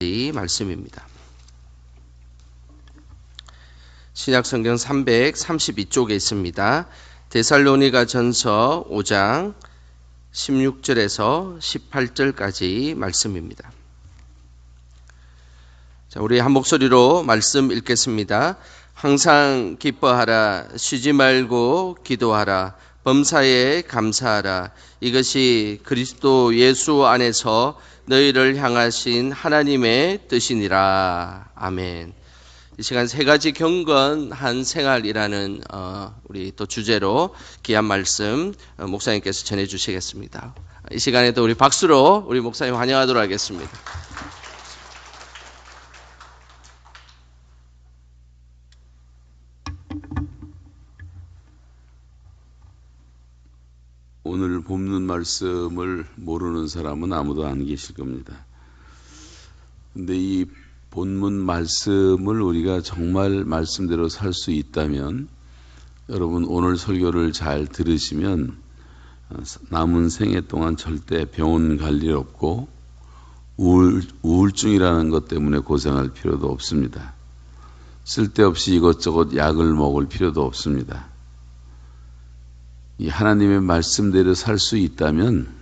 이 말씀입니다. 신약성경 332쪽에 있습니다. 데살로니가 전서 5장 16절에서 18절까지 말씀입니다. 자, 우리 한 목소리로 말씀 읽겠습니다. 항상 기뻐하라, 쉬지 말고 기도하라, 범사에 감사하라. 이것이 그리스도 예수 안에서 너희를 향하신 하나님의 뜻이니라. 아멘. 이 시간 세 가지 경건한 생활이라는 우리 또 주제로 귀한 말씀 목사님께서 전해 주시겠습니다. 이 시간에도 우리 박수로 우리 목사님 환영하도록 하겠습니다. 오늘 본문 말씀을 모르는 사람은 아무도 안 계실 겁니다. 근데 이 본문 말씀을 우리가 정말 말씀대로 살 수 있다면, 여러분 오늘 설교를 잘 들으시면 남은 생애 동안 절대 병원 갈 일 없고 우울증이라는 것 때문에 고생할 필요도 없습니다. 쓸데없이 이것저것 약을 먹을 필요도 없습니다. 이 하나님의 말씀대로 살 수 있다면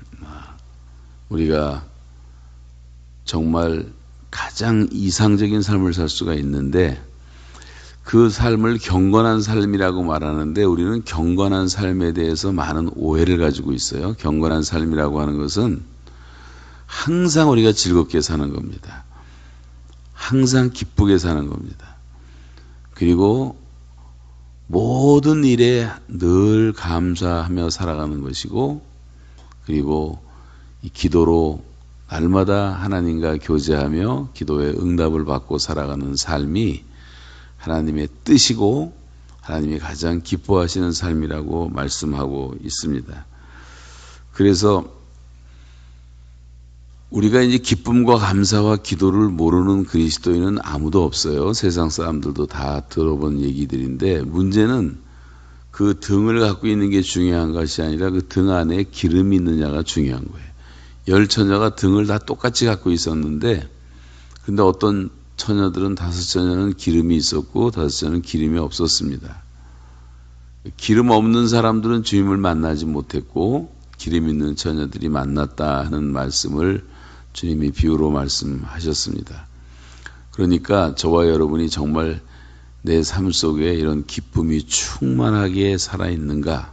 우리가 정말 가장 이상적인 삶을 살 수가 있는데, 그 삶을 경건한 삶이라고 말하는데 우리는 경건한 삶에 대해서 많은 오해를 가지고 있어요. 경건한 삶이라고 하는 것은 항상 우리가 즐겁게 사는 겁니다. 항상 기쁘게 사는 겁니다. 그리고 모든 일에 늘 감사하며 살아가는 것이고, 그리고 이 기도로 날마다 하나님과 교제하며 기도에 응답을 받고 살아가는 삶이 하나님의 뜻이고 하나님이 가장 기뻐하시는 삶이라고 말씀하고 있습니다. 그래서 우리가 이제 기쁨과 감사와 기도를 모르는 그리스도인은 아무도 없어요. 세상 사람들도 다 들어본 얘기들인데, 문제는 그 등을 갖고 있는 게 중요한 것이 아니라 그 등 안에 기름이 있느냐가 중요한 거예요. 10처녀가 등을 다 똑같이 갖고 있었는데, 근데 어떤 처녀들은 5처녀는 기름이 있었고 5처녀는 기름이 없었습니다. 기름 없는 사람들은 주님을 만나지 못했고, 기름 있는 처녀들이 만났다 하는 말씀을 주님이 비유로 말씀하셨습니다. 그러니까 저와 여러분이 정말 내 삶 속에 이런 기쁨이 충만하게 살아있는가,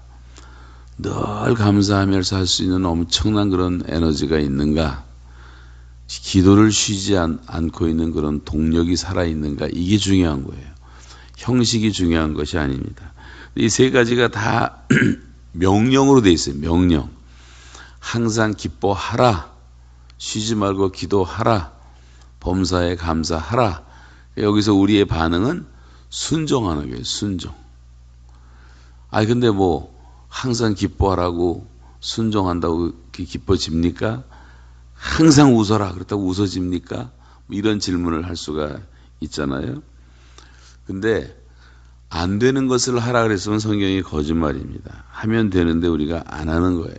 늘 감사하며 살 수 있는 엄청난 그런 에너지가 있는가, 기도를 쉬지 않고 있는 그런 동력이 살아있는가, 이게 중요한 거예요. 형식이 중요한 것이 아닙니다. 이 세 가지가 다 명령으로 돼 있어요. 명령. 항상 기뻐하라, 쉬지 말고 기도하라, 범사에 감사하라. 여기서 우리의 반응은 순종하는 거예요. 순종. 근데 뭐 항상 기뻐하라고 순종한다고 기뻐집니까? 항상 웃어라 그렇다고 웃어집니까? 이런 질문을 할 수가 있잖아요. 근데 안 되는 것을 하라 그랬으면 성경이 거짓말입니다. 하면 되는데 우리가 안 하는 거예요.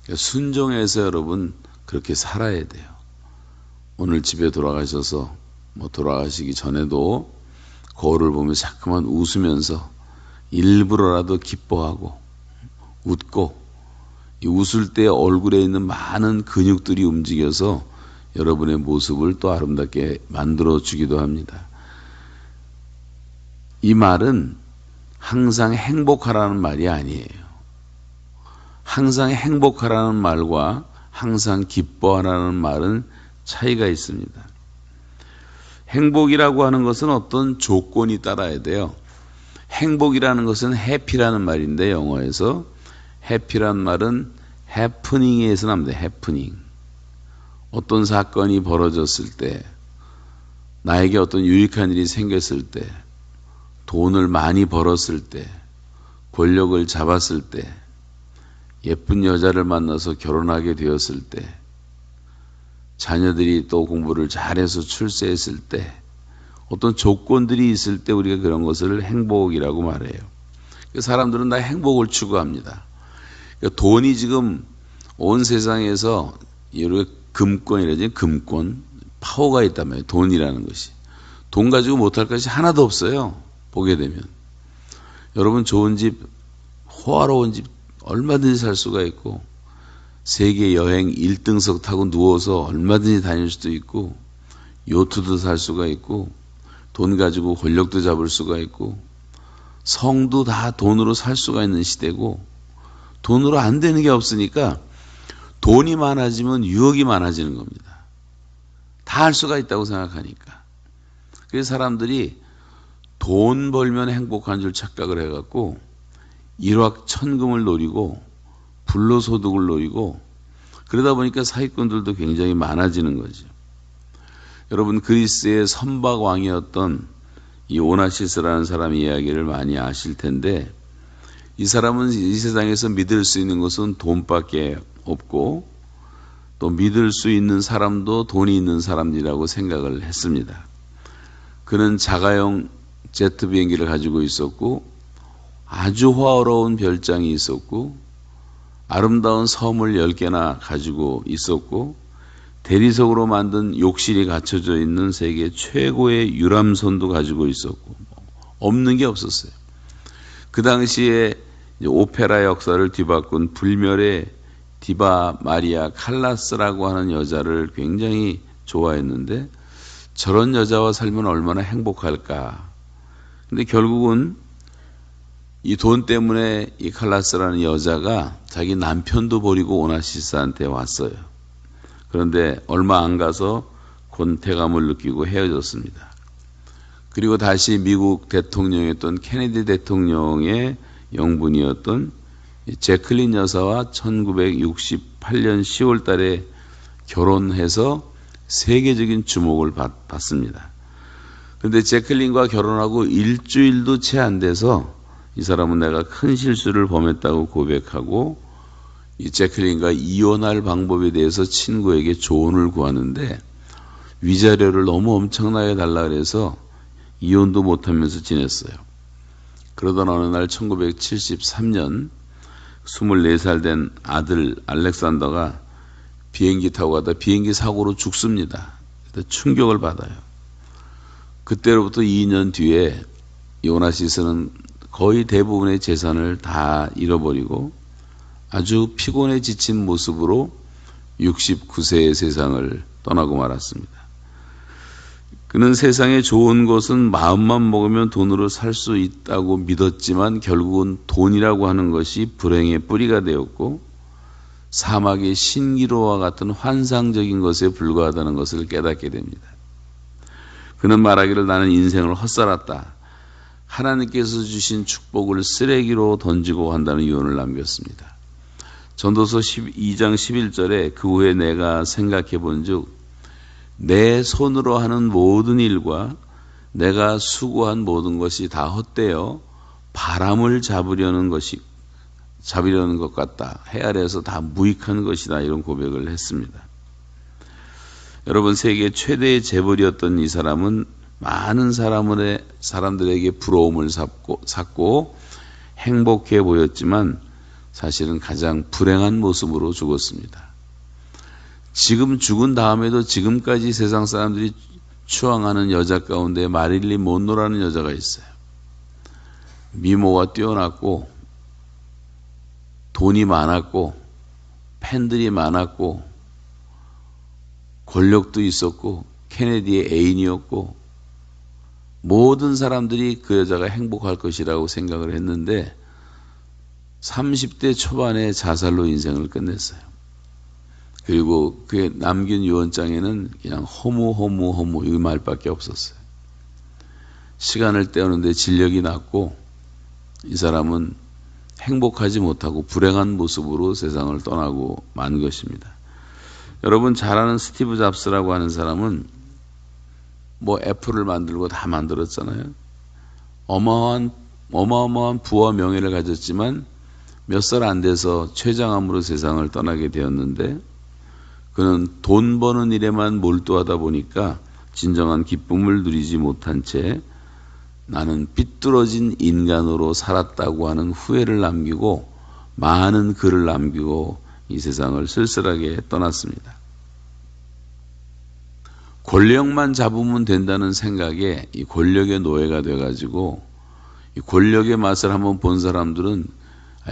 그러니까 순종해서 여러분 그렇게 살아야 돼요. 오늘 집에 돌아가셔서 돌아가시기 전에도 거울을 보면 자꾸만 웃으면서 일부러라도 기뻐하고 웃고, 이 웃을 때 얼굴에 있는 많은 근육들이 움직여서 여러분의 모습을 또 아름답게 만들어 주기도 합니다. 이 말은 항상 행복하라는 말이 아니에요. 항상 행복하라는 말과 항상 기뻐하라는 말은 차이가 있습니다. 행복이라고 하는 것은 어떤 조건이 따라야 돼요. 행복이라는 것은 해피라는 말인데, 영어에서 해피란 말은 해프닝에서 납니다. 해프닝. 어떤 사건이 벌어졌을 때, 나에게 어떤 유익한 일이 생겼을 때, 돈을 많이 벌었을 때, 권력을 잡았을 때, 예쁜 여자를 만나서 결혼하게 되었을 때, 자녀들이 또 공부를 잘해서 출세했을 때, 어떤 조건들이 있을 때 우리가 그런 것을 행복이라고 말해요. 사람들은 다 행복을 추구합니다. 돈이 지금 온 세상에서 여러 금권이라지, 금권, 파워가 있단 말이에요. 돈이라는 것이. 돈 가지고 못할 것이 하나도 없어요. 보게 되면. 여러분 좋은 집, 호화로운 집 얼마든지 살 수가 있고 세계 여행 1등석 타고 누워서 얼마든지 다닐 수도 있고 요트도 살 수가 있고 돈 가지고 권력도 잡을 수가 있고 성도 다 돈으로 살 수가 있는 시대고 돈으로 안 되는 게 없으니까 돈이 많아지면 유혹이 많아지는 겁니다. 다 할 수가 있다고 생각하니까. 그래서 사람들이 돈 벌면 행복한 줄 착각을 해갖고 일확천금을 노리고 불로소득을 노리고 그러다 보니까 사기꾼들도 굉장히 많아지는 거죠. 여러분 그리스의 선박왕이었던 이 오나시스라는 사람 이야기를 많이 아실 텐데 이 사람은 이 세상에서 믿을 수 있는 것은 돈밖에 없고 또 믿을 수 있는 사람도 돈이 있는 사람이라고 생각을 했습니다. 그는 자가용 제트 비행기를 가지고 있었고 아주 화려한 별장이 있었고 아름다운 섬을 10개나 가지고 있었고 대리석으로 만든 욕실이 갖춰져 있는 세계 최고의 유람선도 가지고 있었고 없는 게 없었어요. 그 당시에 오페라 역사를 뒤바꾼 불멸의 디바 마리아 칼라스라고 하는 여자를 굉장히 좋아했는데 저런 여자와 살면 얼마나 행복할까. 근데 결국은 이 돈 때문에 이 칼라스라는 여자가 자기 남편도 버리고 오나시스한테 왔어요. 그런데 얼마 안 가서 권태감을 느끼고 헤어졌습니다. 그리고 다시 미국 대통령이었던 케네디 대통령의 영분이었던 제클린 여사와 1968년 10월 달에 결혼해서 세계적인 주목을 받습니다. 그런데 제클린과 결혼하고 일주일도 채 안 돼서 이 사람은 내가 큰 실수를 범했다고 고백하고 이 제클린과 이혼할 방법에 대해서 친구에게 조언을 구하는데 위자료를 너무 엄청나게 달라 그래서 이혼도 못하면서 지냈어요. 그러던 어느 날 1973년 24살 된 아들 알렉산더가 비행기 타고 가다 비행기 사고로 죽습니다. 충격을 받아요. 그때로부터 2년 뒤에 오나시스는 거의 대부분의 재산을 다 잃어버리고 아주 피곤해 지친 모습으로 69세의 세상을 떠나고 말았습니다. 그는 세상에 좋은 것은 마음만 먹으면 돈으로 살 수 있다고 믿었지만 결국은 돈이라고 하는 것이 불행의 뿌리가 되었고 사막의 신기로와 같은 환상적인 것에 불과하다는 것을 깨닫게 됩니다. 그는 말하기를 나는 인생을 헛살았다. 하나님께서 주신 축복을 쓰레기로 던지고 간다는 유언을 남겼습니다. 전도서 2장 11절에 그 후에 내가 생각해 본즉 내 손으로 하는 모든 일과 내가 수고한 모든 것이 다 헛되어 바람을 잡으려는 것 같다. 해 아래에서 다 무익한 것이다. 이런 고백을 했습니다. 여러분 세계 최대의 재벌이었던 이 사람은 많은 사람들에게 부러움을 샀고 행복해 보였지만 사실은 가장 불행한 모습으로 죽었습니다. 지금 죽은 다음에도 지금까지 세상 사람들이 추앙하는 여자 가운데 마릴린 monroe라는 여자가 있어요. 미모가 뛰어났고 돈이 많았고 팬들이 많았고 권력도 있었고 케네디의 애인이었고 모든 사람들이 그 여자가 행복할 것이라고 생각을 했는데 30대 초반에 자살로 인생을 끝냈어요. 그리고 그의 남긴 유언장에는 그냥 허무 이 말밖에 없었어요. 시간을 때우는데 진력이 났고 이 사람은 행복하지 못하고 불행한 모습으로 세상을 떠나고 만 것입니다. 여러분 잘 아는 스티브 잡스라고 하는 사람은 애플을 만들고 다 만들었잖아요. 어마어마한 부와 명예를 가졌지만 몇 살 안 돼서 췌장암으로 세상을 떠나게 되었는데 그는 돈 버는 일에만 몰두하다 보니까 진정한 기쁨을 누리지 못한 채 나는 삐뚤어진 인간으로 살았다고 하는 후회를 남기고 많은 글을 남기고 이 세상을 쓸쓸하게 떠났습니다. 권력만 잡으면 된다는 생각에 이 권력의 노예가 돼가지고 이 권력의 맛을 한번 본 사람들은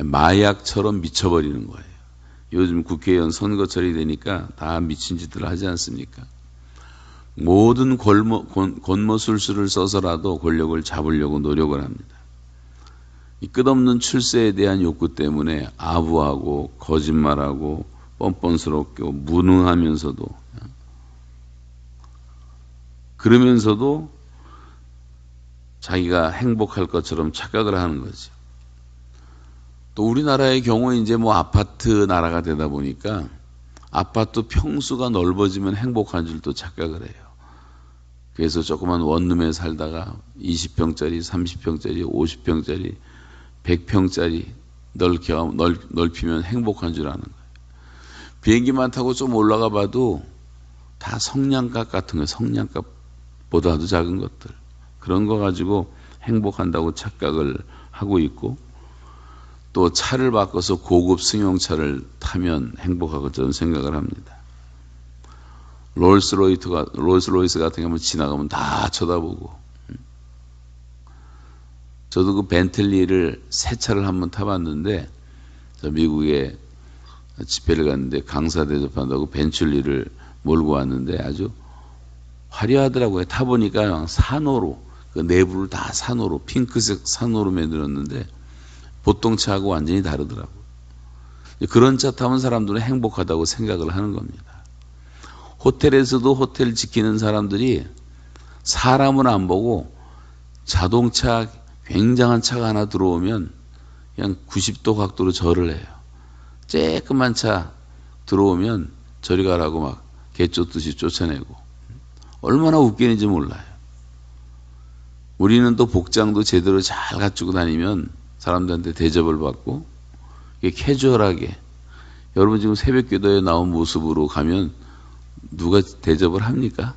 마약처럼 미쳐버리는 거예요. 요즘 국회의원 선거철이 되니까 다 미친 짓들을 하지 않습니까? 모든 권모술수를 써서라도 권력을 잡으려고 노력을 합니다. 이 끝없는 출세에 대한 욕구 때문에 아부하고 거짓말하고 뻔뻔스럽고 무능하면서도 그러면서도 자기가 행복할 것처럼 착각을 하는 거죠. 또 우리나라의 경우에 이제 뭐 아파트 나라가 되다 보니까 아파트 평수가 넓어지면 행복한 줄 또 착각을 해요. 그래서 조그만 원룸에 살다가 20평짜리, 30평짜리, 50평짜리, 100평짜리 넓히면 행복한 줄 아는 거예요. 비행기만 타고 좀 올라가 봐도 다 성냥갑 같은 거예요. 성냥갑보다도 작은 것들. 그런 거 가지고 행복한다고 착각을 하고 있고, 또 차를 바꿔서 고급 승용차를 타면 행복하고 저는 생각을 합니다. 롤스로이스 같은 경우는 지나가면 다 쳐다보고, 저도 그 벤틀리를 새 차를 한번 타봤는데, 저 미국에 집회를 갔는데 강사 대접한다고 벤틀리를 몰고 왔는데 아주 화려하더라고요. 타보니까 산호로, 그 내부를 다 산호로, 핑크색 산호로 만들었는데 보통 차하고 완전히 다르더라고요. 그런 차 타면 사람들은 행복하다고 생각을 하는 겁니다. 호텔에서도 호텔 지키는 사람들이 사람은 안 보고 자동차 굉장한 차가 하나 들어오면 그냥 90도 각도로 절을 해요. 쬐끄만 차 들어오면 저리 가라고 막 개쫓듯이 쫓아내고, 얼마나 웃기는지 몰라요. 우리는 또 복장도 제대로 잘 갖추고 다니면 사람들한테 대접을 받고, 이게 캐주얼하게, 여러분 지금 새벽기도에 나온 모습으로 가면 누가 대접을 합니까?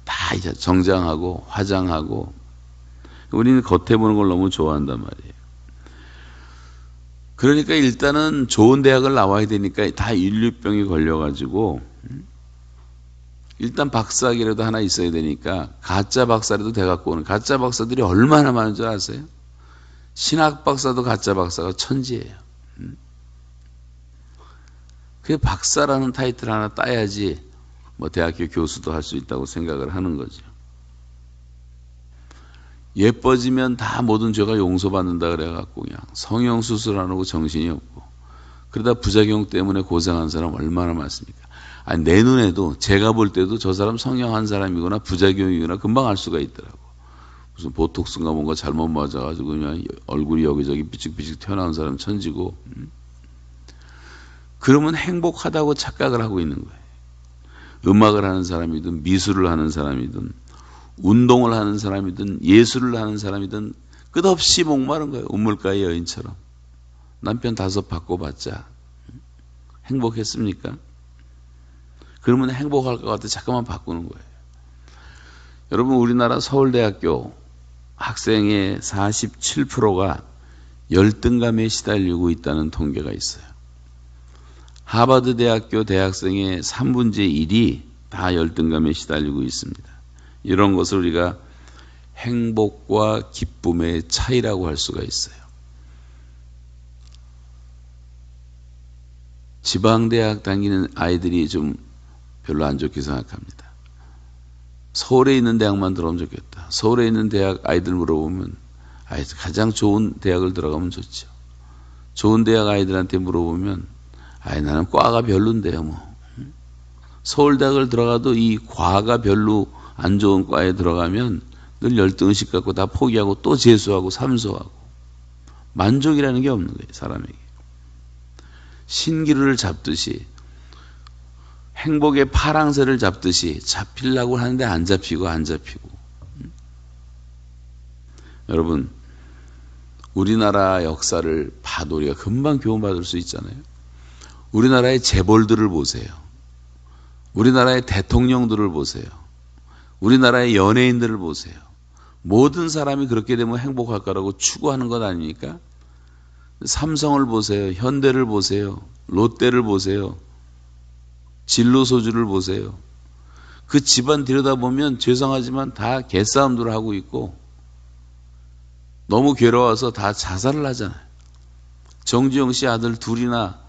다 이제 정장하고 화장하고. 우리는 겉에 보는 걸 너무 좋아한단 말이에요. 그러니까 일단은 좋은 대학을 나와야 되니까 다 인류병이 걸려가지고 일단 박사학위라도 하나 있어야 되니까 가짜 박사라도 돼갖고 오는, 가짜 박사들이 얼마나 많은 줄 아세요? 신학 박사도 가짜 박사가 천지예요. 그 박사라는 타이틀 하나 따야지 뭐 대학교 교수도 할 수 있다고 생각을 하는 거죠. 예뻐지면 다 모든 죄가 용서받는다 그래갖고 그냥 성형수술 안 하고 정신이 없고, 그러다 부작용 때문에 고생한 사람 얼마나 많습니까? 아니, 내 눈에도, 제가 볼 때도 저 사람 성형한 사람이거나 부작용이거나 금방 알 수가 있더라고. 무슨 보톡스인가 뭔가 잘못 맞아가지고 그냥 얼굴이 여기저기 삐죽삐죽 튀어나온 사람 천지고, 그러면 행복하다고 착각을 하고 있는 거예요. 음악을 하는 사람이든 미술을 하는 사람이든 운동을 하는 사람이든 예술을 하는 사람이든 끝없이 목마른 거예요. 우물가의 여인처럼. 남편 5 바꿔봤자 행복했습니까? 그러면 행복할 것 같아 잠깐만 바꾸는 거예요. 여러분, 우리나라 서울대학교 학생의 47%가 열등감에 시달리고 있다는 통계가 있어요. 하버드 대학교 대학생의 3분의 1이 다 열등감에 시달리고 있습니다. 이런 것을 우리가 행복과 기쁨의 차이라고 할 수가 있어요. 지방대학 다니는 아이들이 좀 별로 안 좋게 생각합니다. 서울에 있는 대학만 들어오면 좋겠다. 서울에 있는 대학 아이들 물어보면 가장 좋은 대학을 들어가면 좋죠. 좋은 대학 아이들한테 물어보면 나는 과가 별론데요. 뭐 서울대학을 들어가도 이 과가 별로 안 좋은 과에 들어가면 늘 열등의식 갖고 다 포기하고 또 재수하고 삼수하고, 만족이라는 게 없는 거예요. 사람에게 신기루를 잡듯이, 행복의 파랑새를 잡듯이 잡히려고 하는데 안 잡히고. 여러분, 우리나라 역사를 봐도 우리가 금방 교훈받을 수 있잖아요. 우리나라의 재벌들을 보세요. 우리나라의 대통령들을 보세요. 우리나라의 연예인들을 보세요. 모든 사람이 그렇게 되면 행복할 거라고 추구하는 것 아닙니까? 삼성을 보세요. 현대를 보세요. 롯데를 보세요. 진로소주를 보세요. 그 집안 들여다보면 죄송하지만 다 개싸움들을 하고 있고 너무 괴로워서 다 자살을 하잖아요. 정주영 씨 아들 둘이나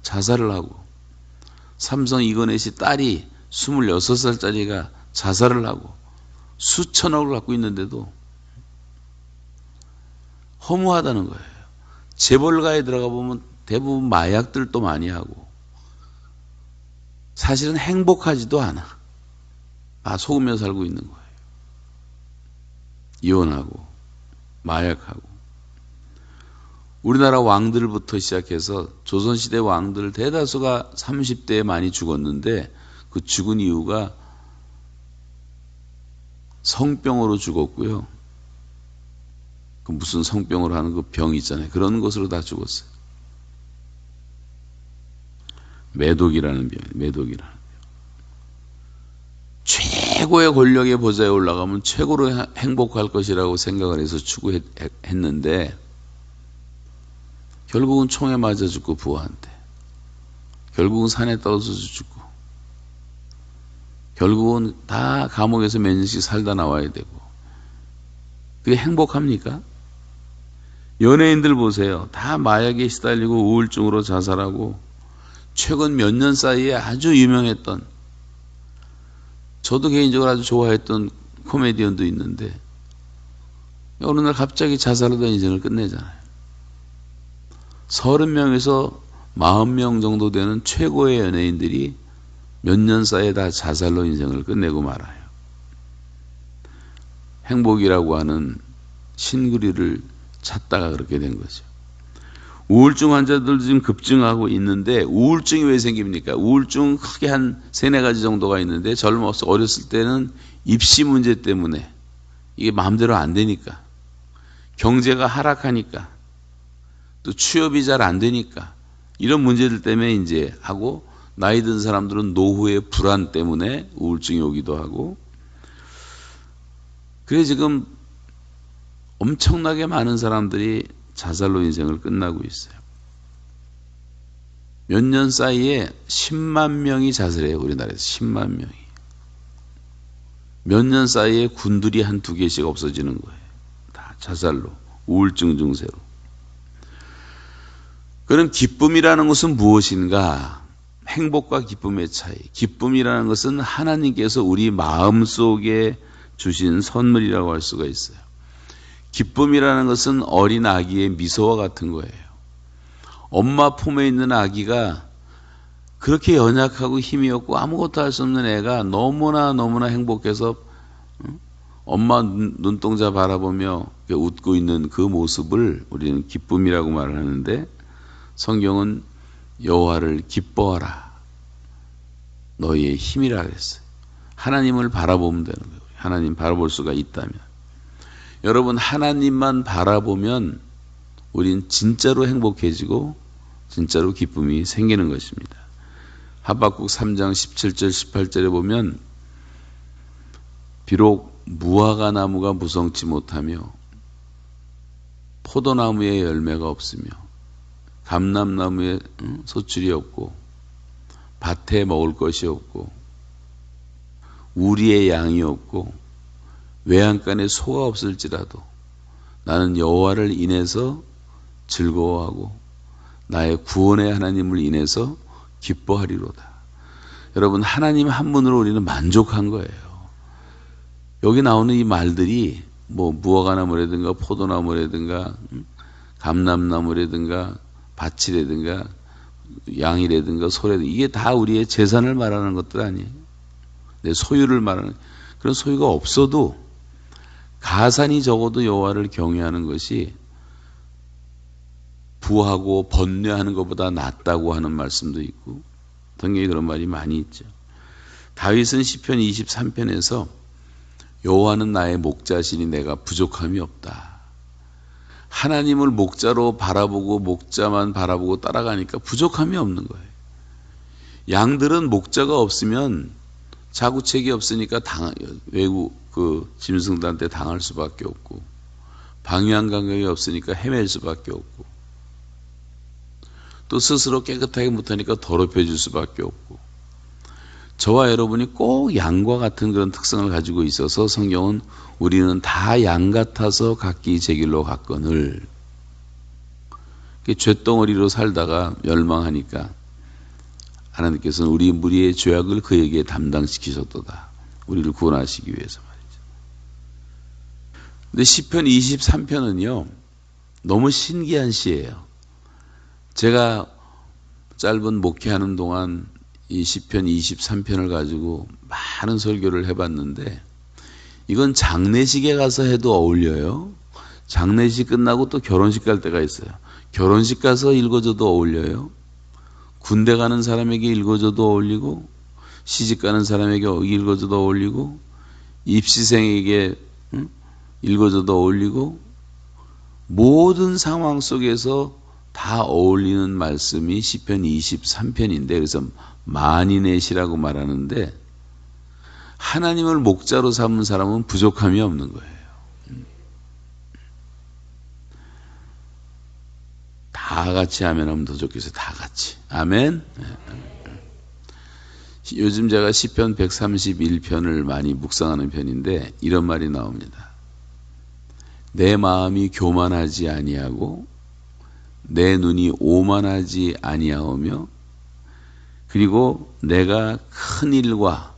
자살을 하고 삼성 이건혜 씨 딸이 26살짜리가 자살을 하고 수천억을 갖고 있는데도 허무하다는 거예요. 재벌가에 들어가 보면 대부분 마약들도 많이 하고 사실은 행복하지도 않아. 속으며 살고 있는 거예요. 이혼하고 마약하고. 우리나라 왕들부터 시작해서 조선시대 왕들 대다수가 30대에 많이 죽었는데 그 죽은 이유가 성병으로 죽었고요. 그 무슨 성병으로 하는 그 병 있잖아요. 그런 것으로 다 죽었어요. 매독이라는 병, 매독이라는 병. 최고의 권력의 보좌에 올라가면 최고로 행복할 것이라고 생각을 해서 추구했는데 결국은 총에 맞아 죽고 부하한테, 결국은 산에 떨어져서 죽고, 결국은 다 감옥에서 몇 년씩 살다 나와야 되고. 그게 행복합니까? 연예인들 보세요. 다 마약에 시달리고 우울증으로 자살하고 최근 몇 년 사이에 아주 유명했던, 저도 개인적으로 아주 좋아했던 코미디언도 있는데 어느 날 갑자기 자살하다 인생을 끝내잖아요. 30명에서 40명 정도 되는 최고의 연예인들이 몇 년 사이에 다 자살로 인생을 끝내고 말아요. 행복이라고 하는 신구리를 찾다가 그렇게 된 거죠. 우울증 환자들도 지금 급증하고 있는데 우울증이 왜 생깁니까? 우울증 크게 한 3-4가지 정도가 있는데 젊어서 어렸을 때는 입시 문제 때문에 이게 마음대로 안 되니까, 경제가 하락하니까, 또 취업이 잘 안 되니까, 이런 문제들 때문에 이제 하고, 나이 든 사람들은 노후의 불안 때문에 우울증이 오기도 하고. 그래 지금 엄청나게 많은 사람들이 자살로 인생을 끝나고 있어요. 몇 년 사이에 10만 명이 자살해요. 우리나라에서 10만 명이. 몇 년 사이에 군들이 1-2개씩 없어지는 거예요. 다 자살로, 우울증 증세로. 그럼 기쁨이라는 것은 무엇인가? 행복과 기쁨의 차이. 기쁨이라는 것은 하나님께서 우리 마음속에 주신 선물이라고 할 수가 있어요. 기쁨이라는 것은 어린 아기의 미소와 같은 거예요. 엄마 품에 있는 아기가 그렇게 연약하고 힘이 없고 아무것도 할 수 없는 애가 너무나 행복해서 엄마 눈동자 바라보며 웃고 있는 그 모습을 우리는 기쁨이라고 말을 하는데, 성경은 여호와를 기뻐하라, 너희의 힘이라 그랬어요. 하나님을 바라보면 되는 거예요. 하나님 바라볼 수가 있다면. 여러분, 하나님만 바라보면 우린 진짜로 행복해지고 진짜로 기쁨이 생기는 것입니다. 하박국 3장 17절 18절에 보면 비록 무화과 나무가 무성치 못하며 포도나무에 열매가 없으며 감람나무에 소출이 없고 밭에 먹을 것이 없고 우리의 양이 없고 외양간에 소가 없을지라도 나는 여호와를 인해서 즐거워하고 나의 구원의 하나님을 인해서 기뻐하리로다. 여러분, 하나님 한 분으로 우리는 만족한 거예요. 여기 나오는 이 말들이 뭐 무화과나무라든가 포도나무라든가 감람나무라든가 밭이라든가 양이라든가 소라든가 이게 다 우리의 재산을 말하는 것들 아니에요. 내 소유를 말하는, 그런 소유가 없어도 가산이 적어도 여호와를 경외하는 것이 부하고 번뇌하는 것보다 낫다고 하는 말씀도 있고 성경에 그런 말이 많이 있죠. 다윗은 시편 23편에서 여호와는 나의 목자시니 내가 부족함이 없다. 하나님을 목자로 바라보고 목자만 바라보고 따라가니까 부족함이 없는 거예요. 양들은 목자가 없으면 자구책이 없으니까 외국 짐승들한테 당할 수밖에 없고, 방위한 감각이 없으니까 헤맬 수밖에 없고, 또 스스로 깨끗하게 못하니까 더럽혀질 수밖에 없고, 저와 여러분이 꼭 양과 같은 그런 특성을 가지고 있어서 성경은 우리는 다 양 같아서 각기 제 길로 갔거늘, 쇳덩어리로 살다가 멸망하니까 하나님께서는 우리 무리의 죄악을 그에게 담당시키셨도다. 우리를 구원하시기 위해서 말이죠. 근데 시편 23편은요 너무 신기한 시예요. 제가 짧은 목회하는 동안 이 시편 23편을 가지고 많은 설교를 해봤는데, 이건 장례식에 가서 해도 어울려요. 장례식 끝나고 또 결혼식 갈 때가 있어요. 결혼식 가서 읽어줘도 어울려요. 군대 가는 사람에게 읽어줘도 어울리고, 시집 가는 사람에게 읽어줘도 어울리고, 입시생에게 읽어줘도 어울리고, 모든 상황 속에서 다 어울리는 말씀이 시편 23편인데, 그래서 만인의 시라고 말하는데, 하나님을 목자로 삼은 사람은 부족함이 없는 거예요. 다 같이 아멘 하면 더 좋겠어요. 다 같이 아멘. 요즘 제가 시편 131편을 많이 묵상하는 편인데 이런 말이 나옵니다. 내 마음이 교만하지 아니하고 내 눈이 오만하지 아니하오며, 그리고 내가 큰 일과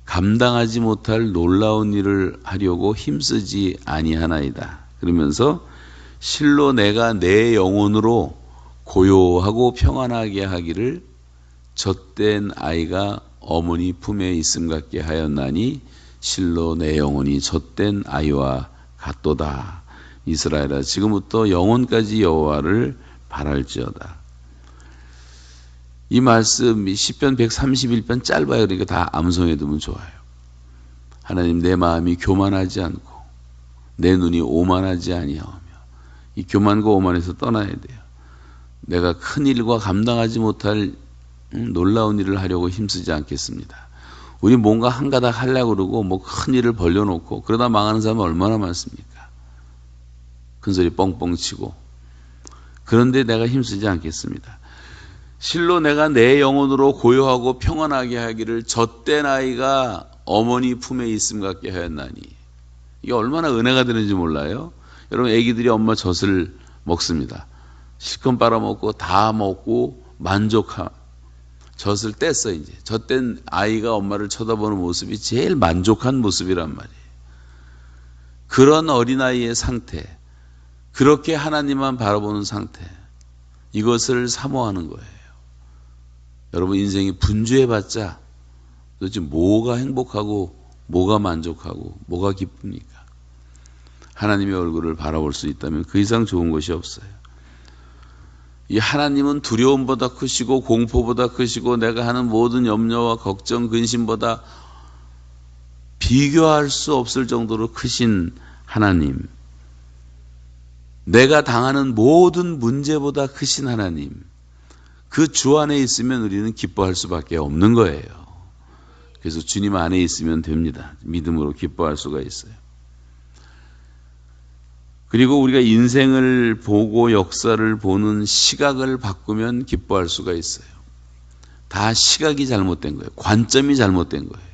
감당하지 못할 놀라운 일을 하려고 힘쓰지 아니하나이다. 그러면서 실로 내가 내 영혼으로 고요하고 평안하게 하기를 젖된 아이가 어머니 품에 있음 같게 하였나니 실로 내 영혼이 젖된 아이와 같도다. 이스라엘아, 지금부터 영혼까지 여호와를 바랄지어다. 이 말씀 시편 131편 짧아요. 그러니까 다 암송해 두면 좋아요. 하나님, 내 마음이 교만하지 않고 내 눈이 오만하지 아니하오며, 이 교만과 오만에서 떠나야 돼요. 내가 큰 일과 감당하지 못할 놀라운 일을 하려고 힘쓰지 않겠습니다. 우리 뭔가 한 가닥 하려고 그러고 뭐 큰 일을 벌려놓고 그러다 망하는 사람은 얼마나 많습니까? 큰소리 뻥뻥 치고. 그런데 내가 힘쓰지 않겠습니다. 실로 내가 내 영혼으로 고요하고 평안하게 하기를 젖된 아이가 어머니 품에 있음 같게 하였나니. 이게 얼마나 은혜가 되는지 몰라요? 여러분, 애기들이 엄마 젖을 먹습니다. 실컷 빨아먹고 다 먹고 만족하. 젖을 뗐어. 이제 젖된 아이가 엄마를 쳐다보는 모습이 제일 만족한 모습이란 말이에요. 그런 어린아이의 상태, 그렇게 하나님만 바라보는 상태, 이것을 사모하는 거예요. 여러분, 인생이 분주해봤자 도대체 뭐가 행복하고 뭐가 만족하고 뭐가 기쁩니까? 하나님의 얼굴을 바라볼 수 있다면 그 이상 좋은 것이 없어요. 이 하나님은 두려움보다 크시고 공포보다 크시고 내가 하는 모든 염려와 걱정, 근심보다 비교할 수 없을 정도로 크신 하나님, 내가 당하는 모든 문제보다 크신 하나님, 그 주 안에 있으면 우리는 기뻐할 수밖에 없는 거예요. 그래서 주님 안에 있으면 됩니다. 믿음으로 기뻐할 수가 있어요. 그리고 우리가 인생을 보고 역사를 보는 시각을 바꾸면 기뻐할 수가 있어요. 다 시각이 잘못된 거예요. 관점이 잘못된 거예요.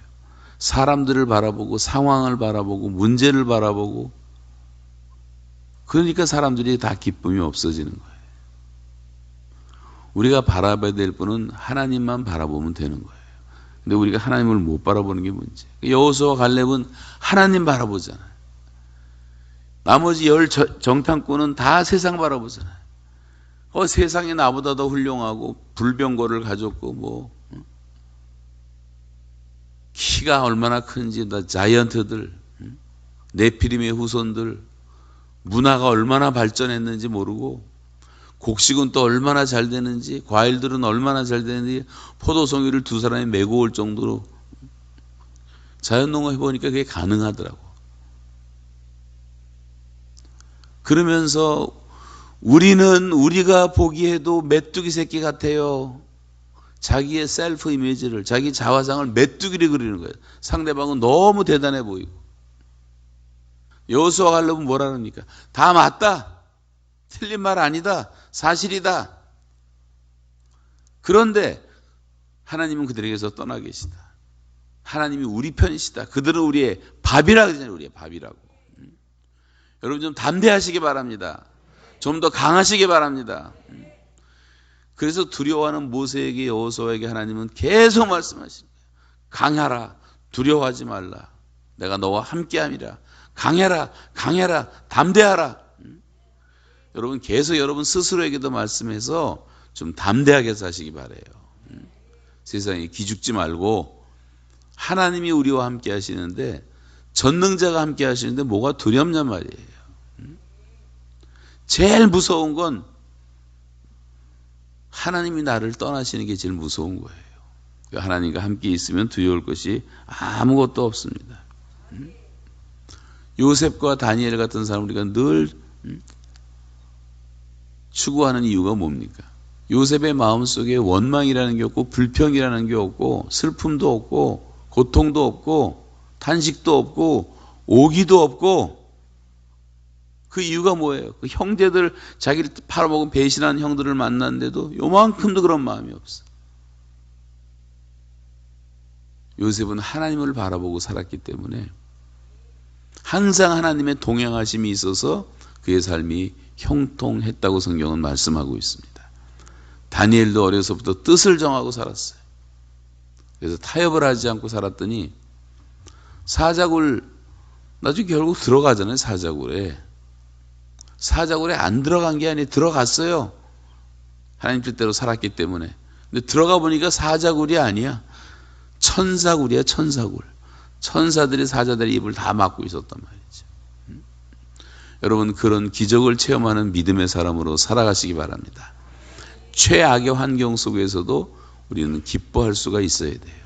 사람들을 바라보고 상황을 바라보고 문제를 바라보고, 그러니까 사람들이 다 기쁨이 없어지는 거예요. 우리가 바라봐야 될 분은 하나님만 바라보면 되는 거예요. 근데 우리가 하나님을 못 바라보는 게 문제. 여호수아와 갈렙은 하나님 바라보잖아요. 나머지 10 정탐꾼은 다 세상 바라보잖아요. 세상이 나보다 더 훌륭하고 불병거를 가졌고 뭐 키가 얼마나 큰지, 나 자이언트들, 네피림의 후손들, 문화가 얼마나 발전했는지 모르고, 곡식은 또 얼마나 잘 되는지, 과일들은 얼마나 잘 되는지, 포도송이를 두 사람이 메고 올 정도로 자연농업 해보니까 그게 가능하더라고. 그러면서 우리는 우리가 보기에도 메뚜기 새끼 같아요. 자기의 셀프 이미지를, 자기 자화상을 메뚜기를 그리는 거예요. 상대방은 너무 대단해 보이고. 여호수아 갈렙은 뭐라 그럽니까? 다 맞다. 틀린 말 아니다. 사실이다. 그런데 하나님은 그들에게서 떠나 계시다. 하나님이 우리 편이시다. 그들은 우리의 밥이라 그러잖아요. 우리의 밥이라고. 여러분 좀 담대하시기 바랍니다. 좀 더 강하시기 바랍니다. 그래서 두려워하는 모세에게 여호수아에게 하나님은 계속 말씀하십니다. 강하라. 두려워하지 말라. 내가 너와 함께함이라. 강해라. 강해라. 담대하라. 여러분 계속 여러분 스스로에게도 말씀해서 좀 담대하게 사시기 바라요. 세상에 기죽지 말고 하나님이 우리와 함께 하시는데 전능자가 함께 하시는데 뭐가 두렵냔 말이에요. 제일 무서운 건 하나님이 나를 떠나시는 게 제일 무서운 거예요. 하나님과 함께 있으면 두려울 것이 아무것도 없습니다. 요셉과 다니엘 같은 사람 우리가 늘 추구하는 이유가 뭡니까? 요셉의 마음속에 원망이라는 게 없고 불평이라는 게 없고 슬픔도 없고 고통도 없고 탄식도 없고 오기도 없고 그 이유가 뭐예요? 그 형제들 자기를 팔아먹은 배신한 형들을 만났는데도 요만큼도 그런 마음이 없어. 요셉은 하나님을 바라보고 살았기 때문에 항상 하나님의 동행하심이 있어서 그의 삶이 형통했다고 성경은 말씀하고 있습니다. 다니엘도 어려서부터 뜻을 정하고 살았어요. 그래서 타협을 하지 않고 살았더니 사자굴 나중에 결국 들어가잖아요. 사자굴에 안 들어간 게 아니에요. 들어갔어요. 하나님 뜻대로 살았기 때문에. 근데 들어가 보니까 사자굴이 아니야. 천사굴이야. 천사굴. 천사들이 사자들의 입을 다 막고 있었단 말이죠. 여러분 그런 기적을 체험하는 믿음의 사람으로 살아가시기 바랍니다. 최악의 환경 속에서도 우리는 기뻐할 수가 있어야 돼요.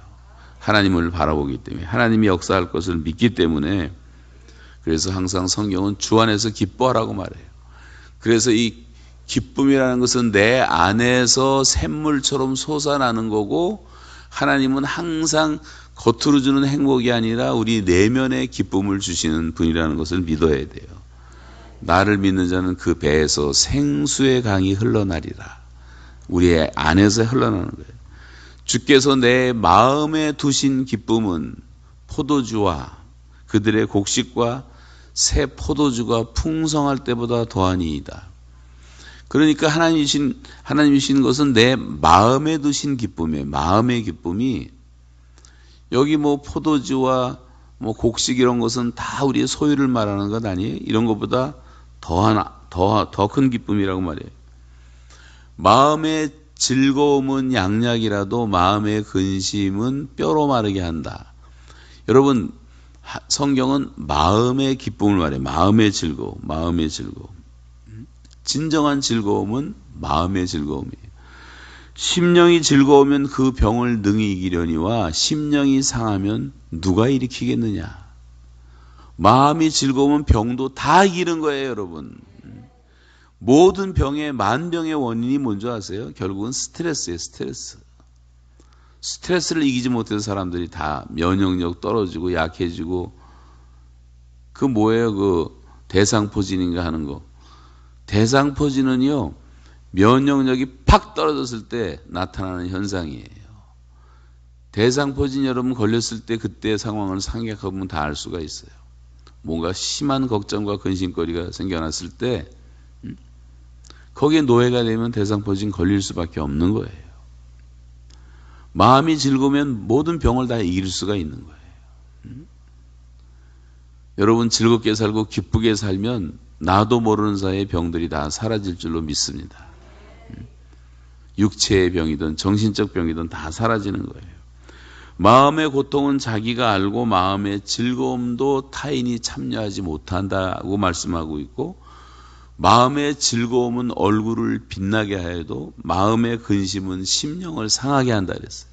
하나님을 바라보기 때문에 하나님이 역사할 것을 믿기 때문에 그래서 항상 성경은 주 안에서 기뻐하라고 말해요. 그래서 이 기쁨이라는 것은 내 안에서 샘물처럼 솟아나는 거고 하나님은 항상 겉으로 주는 행복이 아니라 우리 내면에 기쁨을 주시는 분이라는 것을 믿어야 돼요. 나를 믿는 자는 그 배에서 생수의 강이 흘러나리라. 우리의 안에서 흘러나는 거예요. 주께서 내 마음에 두신 기쁨은 포도주와 그들의 곡식과 새 포도주가 풍성할 때보다 더하니이다. 그러니까 하나님 주신 것은 내 마음에 두신 기쁨이에요. 마음의 기쁨이 여기 뭐 포도주와 뭐 곡식 이런 것은 다 우리의 소유를 말하는 것 아니에요? 이런 것보다 더 큰 기쁨이라고 말해요. 마음의 즐거움은 양약이라도 마음의 근심은 뼈로 마르게 한다. 여러분 성경은 마음의 기쁨을 말해요. 마음의 즐거움. 진정한 즐거움은 마음의 즐거움이에요. 심령이 즐거우면 그 병을 능히 이기려니와 심령이 상하면 누가 일으키겠느냐. 마음이 즐거우면 병도 다 이기는 거예요, 여러분. 모든 병의 만병의 원인이 뭔지 아세요? 결국은 스트레스예요, 스트레스. 스트레스를 이기지 못해서 사람들이 다 면역력 떨어지고 약해지고 그 뭐예요? 그 대상포진인가 하는 거. 대상포진은요. 면역력이 팍 떨어졌을 때 나타나는 현상이에요. 대상포진 여러분 걸렸을 때 그때 상황을 생각해보면 다 알 수가 있어요. 뭔가 심한 걱정과 근심거리가 생겨났을 때 거기에 노예가 되면 대상포진 걸릴 수밖에 없는 거예요. 마음이 즐거우면 모든 병을 다 이길 수가 있는 거예요. 여러분 즐겁게 살고 기쁘게 살면 나도 모르는 사이에 병들이 다 사라질 줄로 믿습니다. 육체의 병이든 정신적 병이든 다 사라지는 거예요. 마음의 고통은 자기가 알고 마음의 즐거움도 타인이 참여하지 못한다고 말씀하고 있고 마음의 즐거움은 얼굴을 빛나게 하여도 마음의 근심은 심령을 상하게 한다 그랬어요.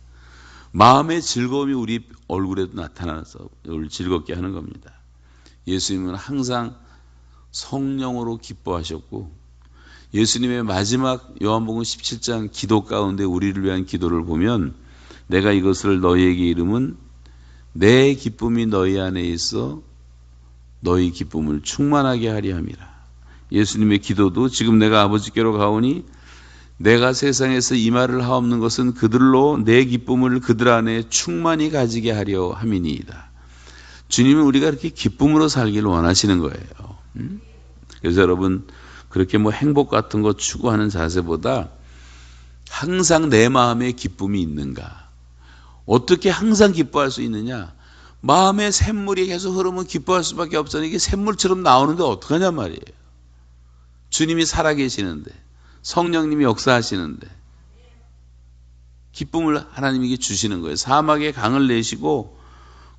마음의 즐거움이 우리 얼굴에도 나타나서 우리를 즐겁게 하는 겁니다. 예수님은 항상 성령으로 기뻐하셨고 예수님의 마지막 요한복음 17장 기도 가운데 우리를 위한 기도를 보면 내가 이것을 너희에게 이름은 내 기쁨이 너희 안에 있어 너희 기쁨을 충만하게 하려 함이라. 예수님의 기도도 지금 내가 아버지께로 가오니 내가 세상에서 이 말을 하옵는 것은 그들로 내 기쁨을 그들 안에 충만히 가지게 하려 함이니이다. 주님은 우리가 이렇게 기쁨으로 살기를 원하시는 거예요. 그래서 여러분, 그렇게 뭐 행복 같은 거 추구하는 자세보다 항상 내 마음에 기쁨이 있는가? 어떻게 항상 기뻐할 수 있느냐? 마음의 샘물이 계속 흐르면 기뻐할 수밖에 없잖아요. 이게 샘물처럼 나오는데 어떡하냐 말이에요. 주님이 살아계시는데, 성령님이 역사하시는데 기쁨을 하나님에게 주시는 거예요. 사막에 강을 내시고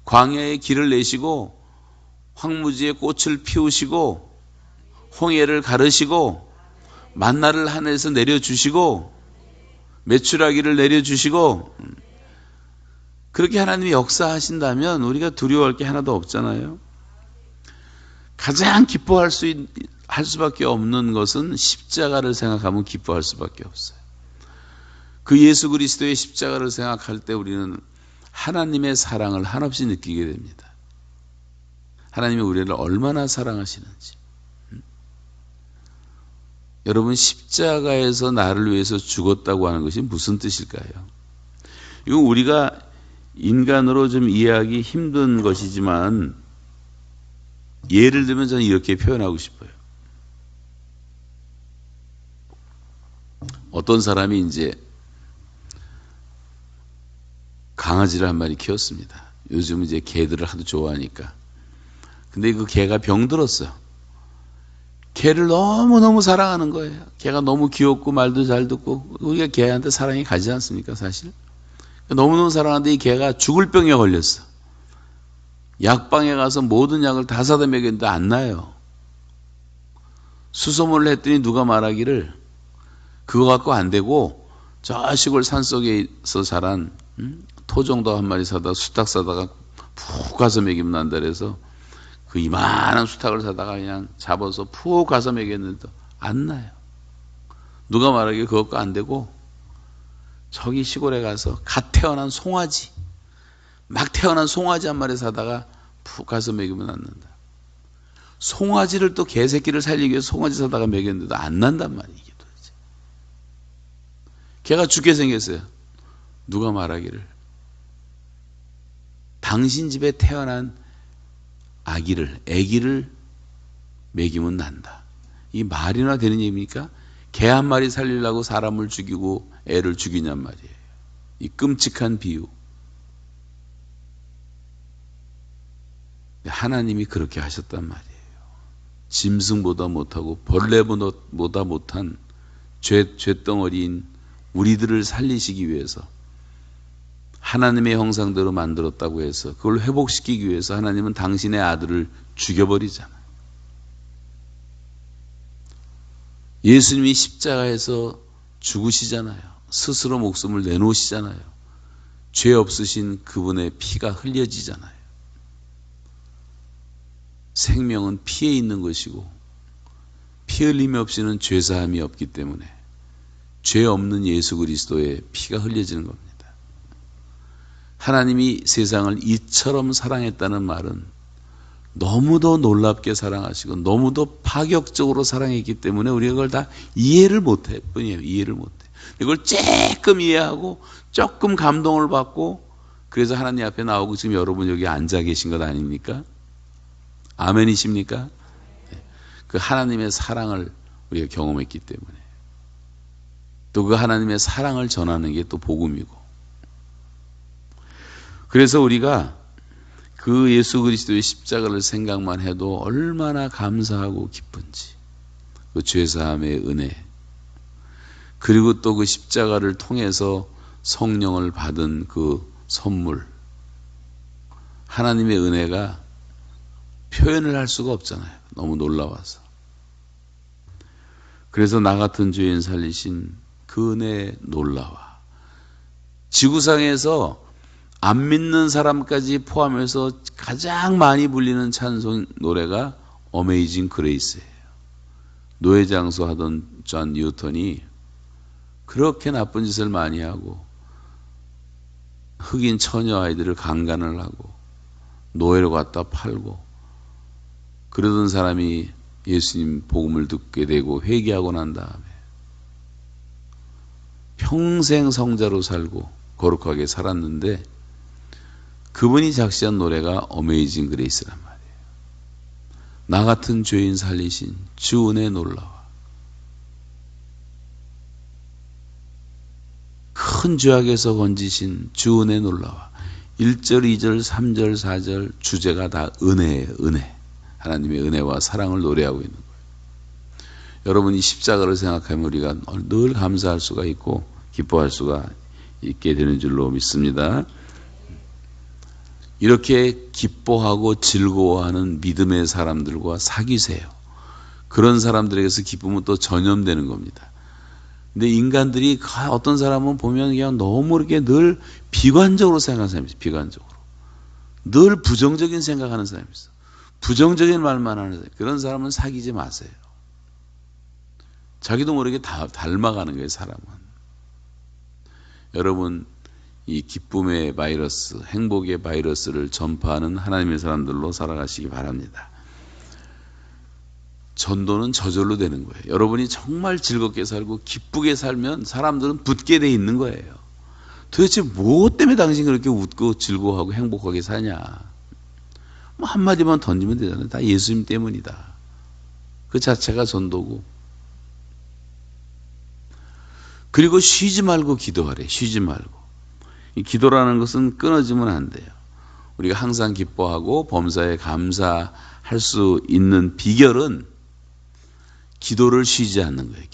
광야에 길을 내시고 황무지에 꽃을 피우시고 홍해를 가르시고 만나를 하늘에서 내려주시고 메추라기를 내려주시고, 그렇게 하나님이 역사하신다면 우리가 두려워할 게 하나도 없잖아요. 가장 기뻐할 할 수밖에 없는 것은 십자가를 생각하면 기뻐할 수밖에 없어요. 그 예수 그리스도의 십자가를 생각할 때 우리는 하나님의 사랑을 한없이 느끼게 됩니다. 하나님이 우리를 얼마나 사랑하시는지. 여러분, 십자가에서 나를 위해서 죽었다고 하는 것이 무슨 뜻일까요? 이건 우리가 인간으로 좀 이해하기 힘든 것이지만 예를 들면 저는 이렇게 표현하고 싶어요. 어떤 사람이 이제 강아지를 한 마리 키웠습니다. 요즘 이제 개들을 하도 좋아하니까. 근데 그 개가 병들었어요. 개를 너무너무 사랑하는 거예요. 개가 너무 귀엽고 말도 잘 듣고, 우리가 개한테 사랑이 가지 않습니까, 사실? 너무너무 사랑하는데 이 개가 죽을 병에 걸렸어. 약방에 가서 모든 약을 다 사다 먹였는데 안 나요. 수소문을 했더니 누가 말하기를 그거 갖고 안 되고 저 시골 산속에서 자란 토종닭 한 마리 사다 수탉 사다가 푹 가서 먹이면 난다 그래서 그 이만한 수탉을 사다가 그냥 잡아서 푹 가서 먹였는데 안 나요. 누가 말하기를 그거 갖고 안 되고 저기 시골에 가서 갓 태어난 송아지, 막 태어난 송아지 한 마리 사다가 푹 가서 먹이면 낫는다. 송아지를 또 개새끼를 살리기 위해서 송아지 사다가 먹였는데도 안 난단 말이에요. 이게 도대체. 개가 죽게 생겼어요. 누가 말하기를 당신 집에 태어난 아기를 먹이면 난다. 이 말이나 되는 얘기입니까? 개 한 마리 살리려고 사람을 죽이고 애를 죽이냔 말이에요. 이 끔찍한 비유. 하나님이 그렇게 하셨단 말이에요. 짐승보다 못하고 벌레보다 못한 죄덩어리인 우리들을 살리시기 위해서 하나님의 형상대로 만들었다고 해서 그걸 회복시키기 위해서 하나님은 당신의 아들을 죽여버리잖아요. 예수님이 십자가에서 죽으시잖아요. 스스로 목숨을 내놓으시잖아요. 죄 없으신 그분의 피가 흘려지잖아요. 생명은 피에 있는 것이고 피 흘림이 없이는 죄사함이 없기 때문에 죄 없는 예수 그리스도의 피가 흘려지는 겁니다. 하나님이 세상을 이처럼 사랑했다는 말은 너무도 놀랍게 사랑하시고 너무도 파격적으로 사랑했기 때문에 우리가 그걸 다 이해를 못할 뿐이에요. 이해를 못해. 이걸 조금 이해하고 조금 감동을 받고 그래서 하나님 앞에 나오고 지금 여러분 여기 앉아 계신 것 아닙니까? 아멘이십니까? 그 하나님의 사랑을 우리가 경험했기 때문에 또 그 하나님의 사랑을 전하는 게 또 복음이고, 그래서 우리가 그 예수 그리스도의 십자가를 생각만 해도 얼마나 감사하고 기쁜지, 그 죄사함의 은혜, 그리고 또 그 십자가를 통해서 성령을 받은 그 선물, 하나님의 은혜가 표현을 할 수가 없잖아요. 너무 놀라워서. 그래서 나 같은 죄인 살리신 그 은혜에 놀라워. 지구상에서 안 믿는 사람까지 포함해서 가장 많이 불리는 찬송 노래가 어메이징 그레이스예요. 노예장소 하던 존 뉴턴이 그렇게 나쁜 짓을 많이 하고 흑인 처녀 아이들을 강간을 하고 노예로 갖다 팔고 그러던 사람이 예수님 복음을 듣게 되고 회개하고 난 다음에 평생 성자로 살고 거룩하게 살았는데 그분이 작시한 노래가 어메이징 그레이스란 말이에요. 나 같은 죄인 살리신 주 은혜 놀라워. 큰 죄악에서 건지신 주 은혜 놀라워. 1절, 2절, 3절, 4절 주제가 다 은혜예요. 은혜. 하나님의 은혜와 사랑을 노래하고 있는 거예요. 여러분이 십자가를 생각하면 우리가 늘 감사할 수가 있고 기뻐할 수가 있게 되는 줄로 믿습니다. 이렇게 기뻐하고 즐거워하는 믿음의 사람들과 사귀세요. 그런 사람들에게서 기쁨은 또 전염되는 겁니다. 근데 인간들이 어떤 사람은 보면 그냥 너무 이렇게 늘 비관적으로 생각하는 사람이 있어요. 비관적으로. 늘 부정적인 생각하는 사람이 있어요. 부정적인 말만 하는 사람. 그런 사람은 사귀지 마세요. 자기도 모르게 다 닮아가는 거예요, 사람은. 여러분, 이 기쁨의 바이러스, 행복의 바이러스를 전파하는 하나님의 사람들로 살아가시기 바랍니다. 전도는 저절로 되는 거예요. 여러분이 정말 즐겁게 살고 기쁘게 살면 사람들은 붙게 돼 있는 거예요. 도대체 무엇 때문에 당신 그렇게 웃고 즐거워하고 행복하게 사냐? 뭐 한마디만 던지면 되잖아요. 다 예수님 때문이다. 그 자체가 전도고. 그리고 쉬지 말고 기도하래. 쉬지 말고. 이 기도라는 것은 끊어지면 안 돼요. 우리가 항상 기뻐하고 범사에 감사할 수 있는 비결은 기도를 쉬지 않는 거예요.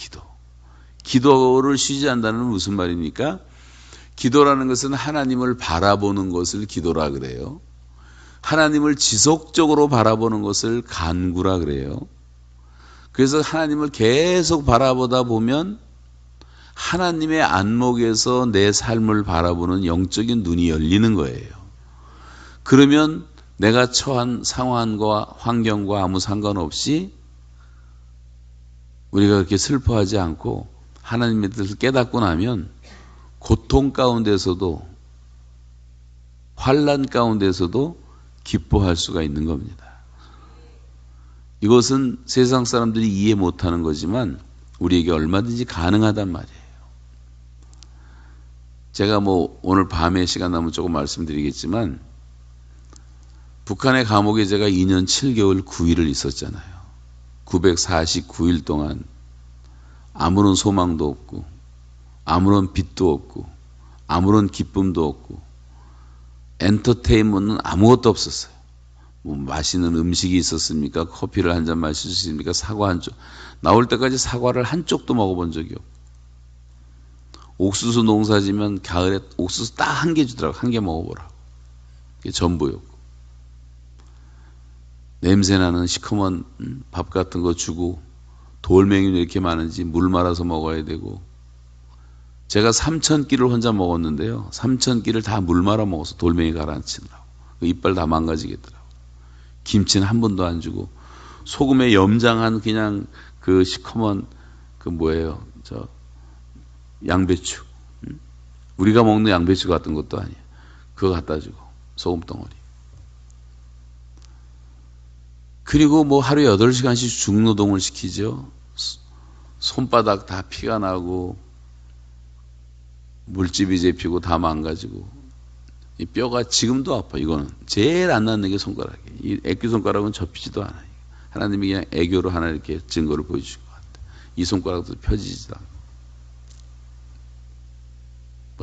기도를 쉬지 않는다는 건 무슨 말입니까? 기도라는 것은 하나님을 바라보는 것을 기도라 그래요. 하나님을 지속적으로 바라보는 것을 간구라 그래요. 그래서 하나님을 계속 바라보다 보면 하나님의 안목에서 내 삶을 바라보는 영적인 눈이 열리는 거예요. 그러면 내가 처한 상황과 환경과 아무 상관없이 우리가 그렇게 슬퍼하지 않고 하나님의 뜻을 깨닫고 나면 고통 가운데서도 환난 가운데서도 기뻐할 수가 있는 겁니다. 이것은 세상 사람들이 이해 못하는 거지만 우리에게 얼마든지 가능하단 말이에요. 제가 오늘 밤에 시간 나면 조금 말씀드리겠지만 북한의 감옥에 제가 2년 7개월 9일을 있었잖아요. 949일 동안 아무런 소망도 없고 아무런 빛도 없고 아무런 기쁨도 없고 엔터테인먼트는 아무것도 없었어요. 맛있는 음식이 있었습니까? 커피를 한 잔 마실 수 있습니까? 사과 한 쪽. 나올 때까지 사과를 한 쪽도 먹어본 적이 없고 옥수수 농사 지면 가을에 옥수수 딱 한 개 주더라고. 한 개 먹어보라고. 그게 전부였고 냄새나는 시커먼 밥 같은 거 주고 돌멩이는 이렇게 많은지 물 말아서 먹어야 되고 제가 3,000끼를 혼자 먹었는데요. 3,000끼를 다 물 말아 먹어서 돌멩이 가라앉히느라고. 이빨 다 망가지겠더라고. 김치는 한 번도 안 주고 소금에 염장한 그냥 그 시커먼 그 뭐예요? 양배추. 우리가 먹는 양배추 같은 것도 아니에요. 그거 갖다 주고 소금 덩어리. 그리고 하루에 8시간씩 중노동을 시키죠. 손바닥 다 피가 나고 물집이 잡히고 다 망가지고 이 뼈가 지금도 아파. 이거는 제일 안 낫는 게 손가락이에요. 이 애기 손가락은 접히지도 않아요. 하나님이 그냥 애교로 하나 이렇게 증거를 보여주신 것 같아요. 이 손가락도 펴지지도 않고.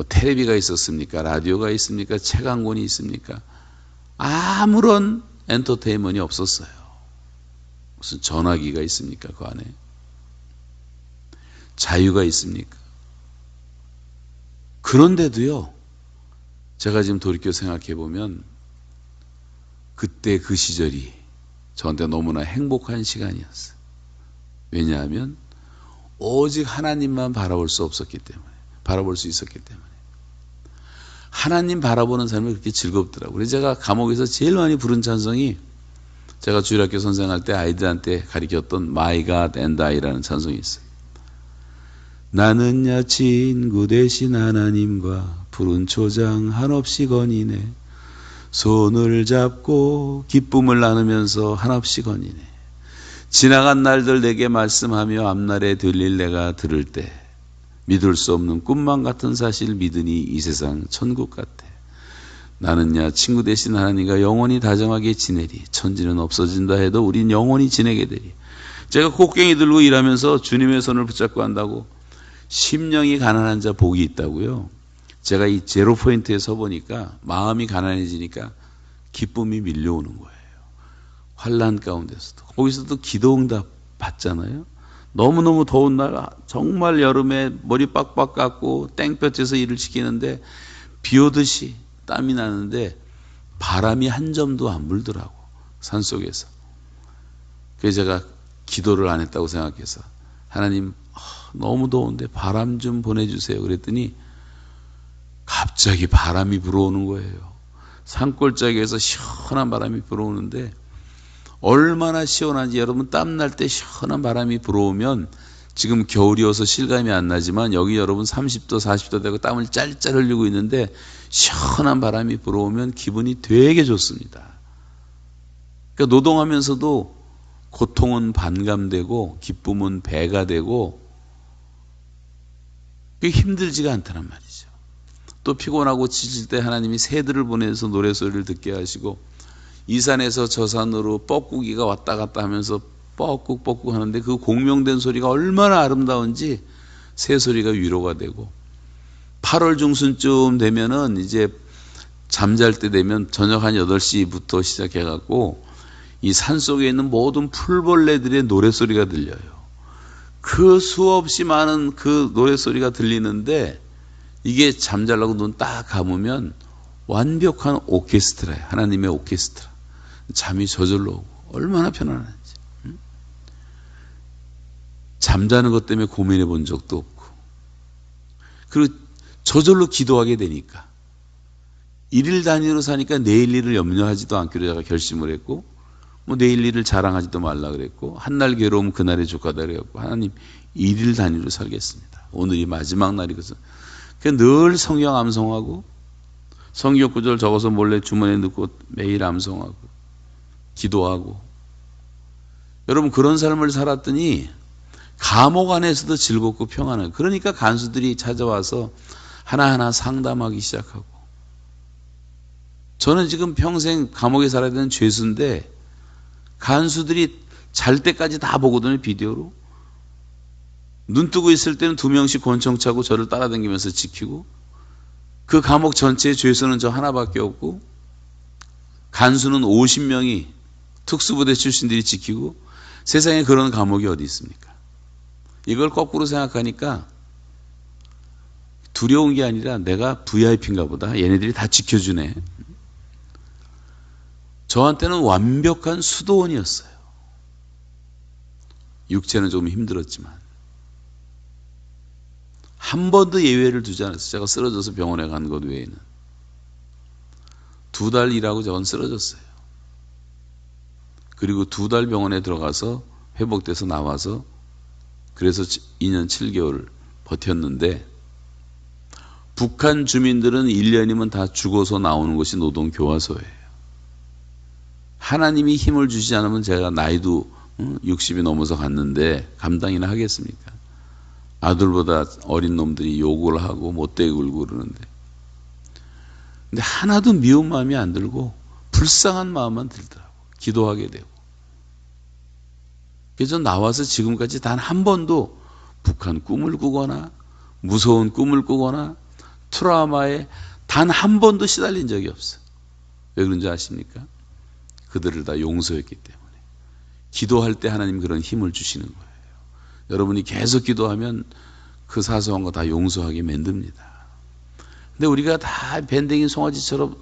텔레비가 있었습니까? 라디오가 있습니까? 책 한 권이 있습니까? 아무런 엔터테인먼트이 없었어요. 무슨 전화기가 있습니까? 그 안에 자유가 있습니까? 그런데도요, 제가 지금 돌이켜 생각해 보면 그때 그 시절이 저한테 너무나 행복한 시간이었어요. 왜냐하면 오직 하나님만 바라볼 수 없었기 때문에, 바라볼 수 있었기 때문에. 하나님 바라보는 삶이 그렇게 즐겁더라고요. 그래서 제가 감옥에서 제일 많이 부른 찬송이 제가 주일학교 선생할 때 아이들한테 가르쳤던 My God and I라는 찬송이 있어요. 나는야 친구 대신 하나님과 푸른 초장 한없이 거니네. 손을 잡고 기쁨을 나누면서 한없이 거니네. 지나간 날들 내게 말씀하며 앞날에 들릴 내가 들을 때 믿을 수 없는 꿈만 같은 사실 믿으니 이 세상 천국 같아. 나는야 친구 대신 하나님과 영원히 다정하게 지내리. 천지는 없어진다 해도 우린 영원히 지내게 되리. 제가 곡괭이 들고 일하면서 주님의 손을 붙잡고 한다고 심령이 가난한 자 복이 있다고요. 제가 이 제로 포인트에 서 보니까 마음이 가난해지니까 기쁨이 밀려오는 거예요. 환난 가운데서도. 거기서도 기도 응답 받잖아요. 너무너무 더운 날 정말 여름에 머리 빡빡 깎고 땡볕에서 일을 시키는데 비 오듯이 땀이 나는데 바람이 한 점도 안 불더라고. 산속에서. 그래서 제가 기도를 안 했다고 생각해서 하나님 너무 더운데 바람 좀 보내주세요. 그랬더니 갑자기 바람이 불어오는 거예요. 산골짜기에서 시원한 바람이 불어오는데 얼마나 시원한지 여러분 땀날 때 시원한 바람이 불어오면 지금 겨울이어서 실감이 안 나지만 여기 여러분 30도 40도 되고 땀을 짤짤 흘리고 있는데 시원한 바람이 불어오면 기분이 되게 좋습니다. 그러니까 노동하면서도 고통은 반감되고 기쁨은 배가 되고 그게 힘들지가 않다는 말이죠. 또 피곤하고 지칠 때 하나님이 새들을 보내서 노래소리를 듣게 하시고 이 산에서 저 산으로 뻐꾸기가 왔다 갔다 하면서 뻐꾹뻐꾹 하는데 그 공명된 소리가 얼마나 아름다운지 새 소리가 위로가 되고 8월 중순쯤 되면은 이제 잠잘 때 되면 저녁 한 8시부터 시작해갖고 이 산속에 있는 모든 풀벌레들의 노래소리가 들려요. 그 수없이 많은 그 노래소리가 들리는데 이게 잠자려고 눈 딱 감으면 완벽한 오케스트라예요. 하나님의 오케스트라. 잠이 저절로 오고 얼마나 편안한지. 잠자는 것 때문에 고민해 본 적도 없고 그리고 저절로 기도하게 되니까 일일 단위로 사니까 내일 일을 염려하지도 않기로 제가 결심을 했고 뭐 내일 일을 자랑하지도 말라 그랬고 한날 괴로움 그날의 족하다 그래갖고 하나님 일일 단위로 살겠습니다. 오늘이 마지막 날이거든. 늘 성경 암송하고 성경 구절 적어서 몰래 주머니에 넣고 매일 암송하고 기도하고 여러분 그런 삶을 살았더니 감옥 안에서도 즐겁고 평안해요. 그러니까 간수들이 찾아와서 하나하나 상담하기 시작하고 저는 지금 평생 감옥에 살아야 되는 죄수인데 간수들이 잘 때까지 다 보거든요. 비디오로. 눈 뜨고 있을 때는 2명씩 권총 차고 저를 따라다니면서 지키고 그 감옥 전체의 죄수는 저 하나밖에 없고 간수는 50명이 특수부대 출신들이 지키고 세상에 그런 감옥이 어디 있습니까? 이걸 거꾸로 생각하니까 두려운 게 아니라 내가 VIP인가 보다. 얘네들이 다 지켜주네. 저한테는 완벽한 수도원이었어요. 육체는 조금 힘들었지만 한 번도 예외를 두지 않았어요. 제가 쓰러져서 병원에 간 것 외에는. 2달 일하고 저건 쓰러졌어요. 그리고 2달 병원에 들어가서 회복돼서 나와서 그래서 2년 7개월 버텼는데 북한 주민들은 1년이면 다 죽어서 나오는 것이 노동교화소예요. 하나님이 힘을 주시지 않으면 제가 나이도 60이 넘어서 갔는데 감당이나 하겠습니까? 아들보다 어린 놈들이 욕을 하고 못되게 굴고 그러는데 근데 하나도 미운 마음이 안 들고 불쌍한 마음만 들더라고. 기도하게 되고 그래서 나와서 지금까지 단 한 번도 북한 꿈을 꾸거나 무서운 꿈을 꾸거나 트라우마에 단 한 번도 시달린 적이 없어요. 왜 그런지 아십니까? 그들을 다 용서했기 때문에. 기도할 때 하나님 그런 힘을 주시는 거예요. 여러분이 계속 기도하면 그 사소한 거 다 용서하게 만듭니다. 근데 우리가 다 밴댕이 송아지처럼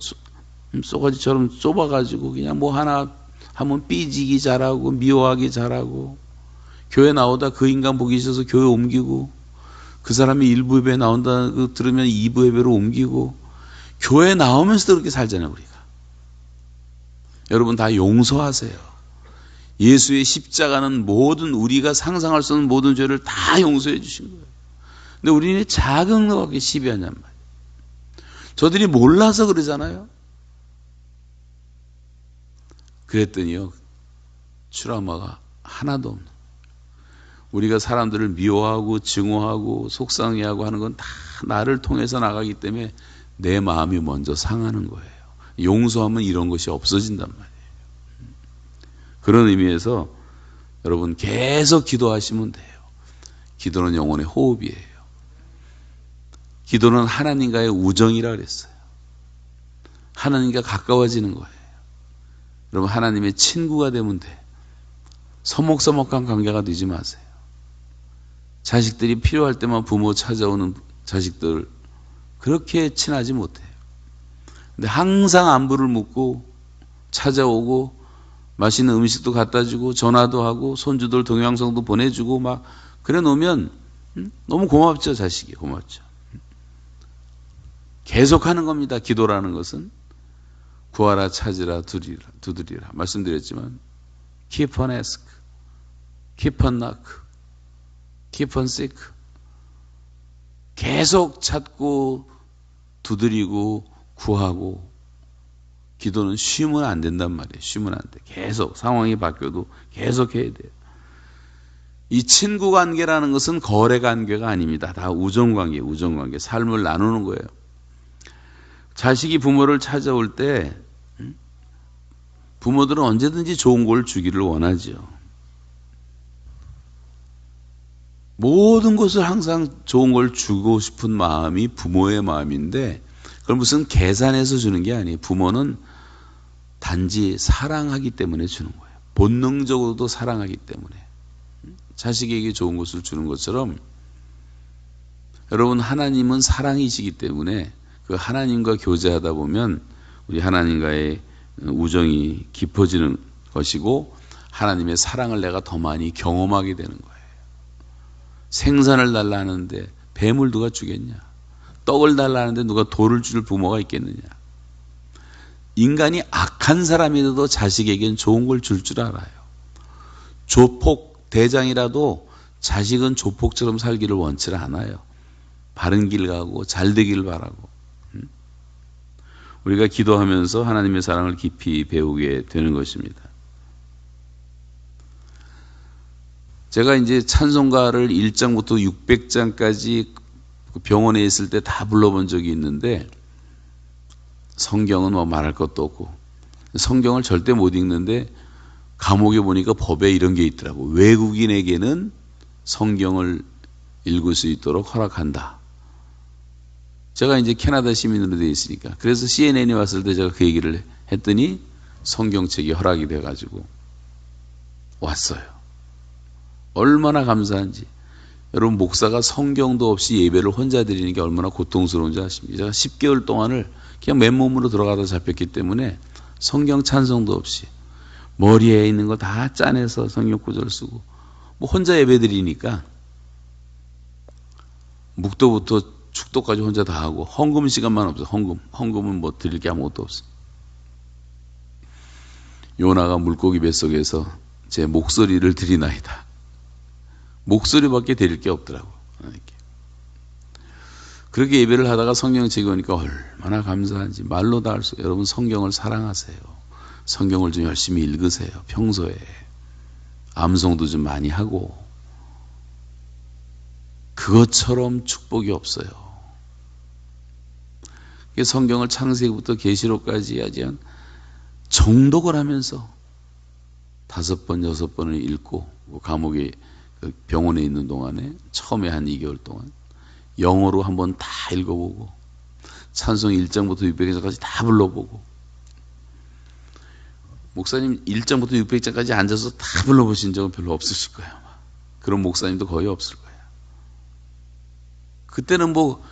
좁아가지고 그냥 뭐 하나 하면 삐지기 잘하고 미워하기 잘하고 교회 나오다 그 인간 보기 싫어서 교회 옮기고 그 사람이 일부 예배 나온다 그 들으면 2부 예배로 옮기고 교회 나오면서도 그렇게 살잖아요. 우리가. 여러분 다 용서하세요. 예수의 십자가는 모든 우리가 상상할 수 없는 모든 죄를 다 용서해 주신 거예요. 근데 우리는 작은 거밖에 시비하냔 말이에요. 저들이 몰라서 그러잖아요. 그랬더니요. 트라우마가 하나도 없는. 우리가 사람들을 미워하고 증오하고 속상해하고 하는 건 다 나를 통해서 나가기 때문에 내 마음이 먼저 상하는 거예요. 용서하면 이런 것이 없어진단 말이에요. 그런 의미에서 여러분 계속 기도하시면 돼요. 기도는 영혼의 호흡이에요. 기도는 하나님과의 우정이라 그랬어요. 하나님과 가까워지는 거예요. 여러분 하나님의 친구가 되면 돼. 서먹서먹한 관계가 되지 마세요. 자식들이 필요할 때만 부모 찾아오는 자식들 그렇게 친하지 못해요. 근데 항상 안부를 묻고 찾아오고 맛있는 음식도 갖다 주고 전화도 하고 손주들 동영상도 보내주고 막 그래 놓으면 너무 고맙죠. 자식이 고맙죠. 계속하는 겁니다. 기도라는 것은 구하라 찾으라 두드리라 말씀드렸지만 keep on ask, keep on knock, keep on seek 계속 찾고 두드리고 구하고 기도는 쉬면 안 된단 말이에요. 쉬면 안 돼. 계속 상황이 바뀌어도 계속 해야 돼요. 이 친구 관계라는 것은 거래 관계가 아닙니다. 다 우정 관계, 우정 관계. 삶을 나누는 거예요. 자식이 부모를 찾아올 때 부모들은 언제든지 좋은 걸 주기를 원하죠. 모든 것을 항상 좋은 걸 주고 싶은 마음이 부모의 마음인데 그걸 무슨 계산해서 주는 게 아니에요. 부모는 단지 사랑하기 때문에 주는 거예요. 본능적으로도 사랑하기 때문에. 자식에게 좋은 것을 주는 것처럼 여러분 하나님은 사랑이시기 때문에 그 하나님과 교제하다 보면 우리 하나님과의 우정이 깊어지는 것이고 하나님의 사랑을 내가 더 많이 경험하게 되는 거예요. 생선을 달라 하는데 뱀을 누가 주겠냐? 떡을 달라 하는데 누가 돌을 줄 부모가 있겠느냐? 인간이 악한 사람이라도 자식에겐 좋은 걸 줄 줄 알아요. 조폭 대장이라도 자식은 조폭처럼 살기를 원치 않아요. 바른 길 가고 잘 되길 바라고. 우리가 기도하면서 하나님의 사랑을 깊이 배우게 되는 것입니다. 제가 이제 찬송가를 1장부터 600장까지 병원에 있을 때 다 불러본 적이 있는데 성경은 뭐 말할 것도 없고 성경을 절대 못 읽는데 감옥에 보니까 법에 이런 게 있더라고. 외국인에게는 성경을 읽을 수 있도록 허락한다. 제가 이제 캐나다 시민으로 되어 있으니까 그래서 CNN이 왔을 때 제가 그 얘기를 했더니 성경책이 허락이 돼가지고 왔어요. 얼마나 감사한지. 여러분 목사가 성경도 없이 예배를 혼자 드리는 게 얼마나 고통스러운지 아십니까? 제가 10개월 동안을 그냥 맨몸으로 들어가다 잡혔기 때문에 성경 찬송도 없이 머리에 있는 거 다 짜내서 성경 구절 쓰고 뭐 혼자 예배 드리니까 묵도부터 축도까지 혼자 다 하고 헌금 시간만 없어. 헌금은 뭐 드릴 게 아무것도 없어. 요나가 물고기 뱃속에서 제 목소리를 드리나이다. 목소리밖에 드릴 게 없더라고. 그렇게 예배를 하다가 성경책이 오니까 얼마나 감사한지 말로 다 할 수. 여러분 성경을 사랑하세요. 성경을 좀 열심히 읽으세요. 평소에 암송도 좀 많이 하고 그것처럼 축복이 없어요. 성경을 창세기부터 계시록까지 아주 정독을 하면서 5번, 6번을 읽고 감옥에 병원에 있는 동안에 처음에 한 2개월 동안 영어로 한번 다 읽어보고 찬송 1장부터 600장까지 다 불러보고 목사님 1장부터 600장까지 앉아서 다 불러보신 적은 별로 없으실 거예요. 그런 목사님도 거의 없을 거예요. 그때는 뭐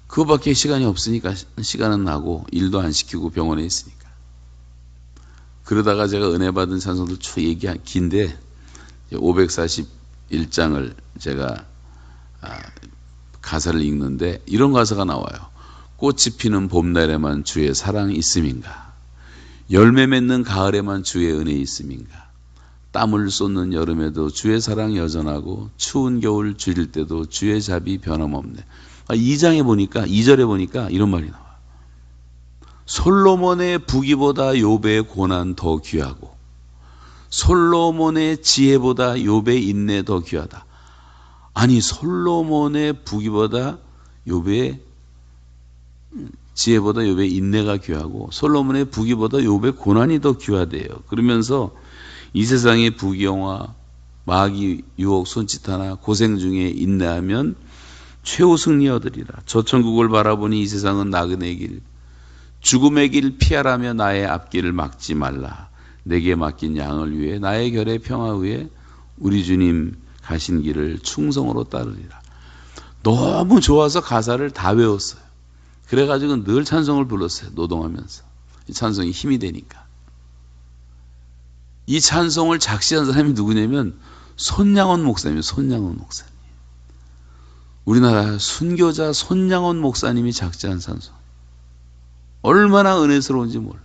그거밖에 시간이 없으니까 시간은 나고 일도 안 시키고 병원에 있으니까. 그러다가 제가 은혜 받은 찬송들 쭉 얘기한 긴데 541장을 제가 가사를 읽는데 이런 가사가 나와요. 꽃이 피는 봄날에만 주의 사랑이 있음인가? 열매 맺는 가을에만 주의 은혜 있음인가? 땀을 쏟는 여름에도 주의 사랑 여전하고 추운 겨울 줄일 때도 주의 자비 변함없네. 2장에 보니까 2절에 보니까 이런 말이 나와. 솔로몬의 부귀보다 욥의 고난 더 귀하고 솔로몬의 지혜보다 욥의 인내 더 귀하다. 아니 솔로몬의 부귀보다 욥의 지혜보다 욥의 인내가 귀하고 솔로몬의 부귀보다 욥의 고난이 더 귀하대요. 그러면서 이 세상의 부귀영화, 마귀, 유혹, 손짓하나 고생 중에 인내하면 최후 승리 얻으리라. 저 천국을 바라보니 이 세상은 나그네 길, 죽음의 길 피하라며 나의 앞길을 막지 말라. 내게 맡긴 양을 위해 나의 결의 평화 위에 우리 주님 가신 길을 충성으로 따르리라. 너무 좋아서 가사를 다 외웠어요. 그래가지고 늘 찬송을 불렀어요. 노동하면서. 이 찬송이 힘이 되니까. 이 찬송을 작시한 사람이 누구냐면 손양원 목사님이에요. 손양원 목사님. 우리나라 순교자 손양원 목사님이 작시한 찬송. 얼마나 은혜스러운지 몰라.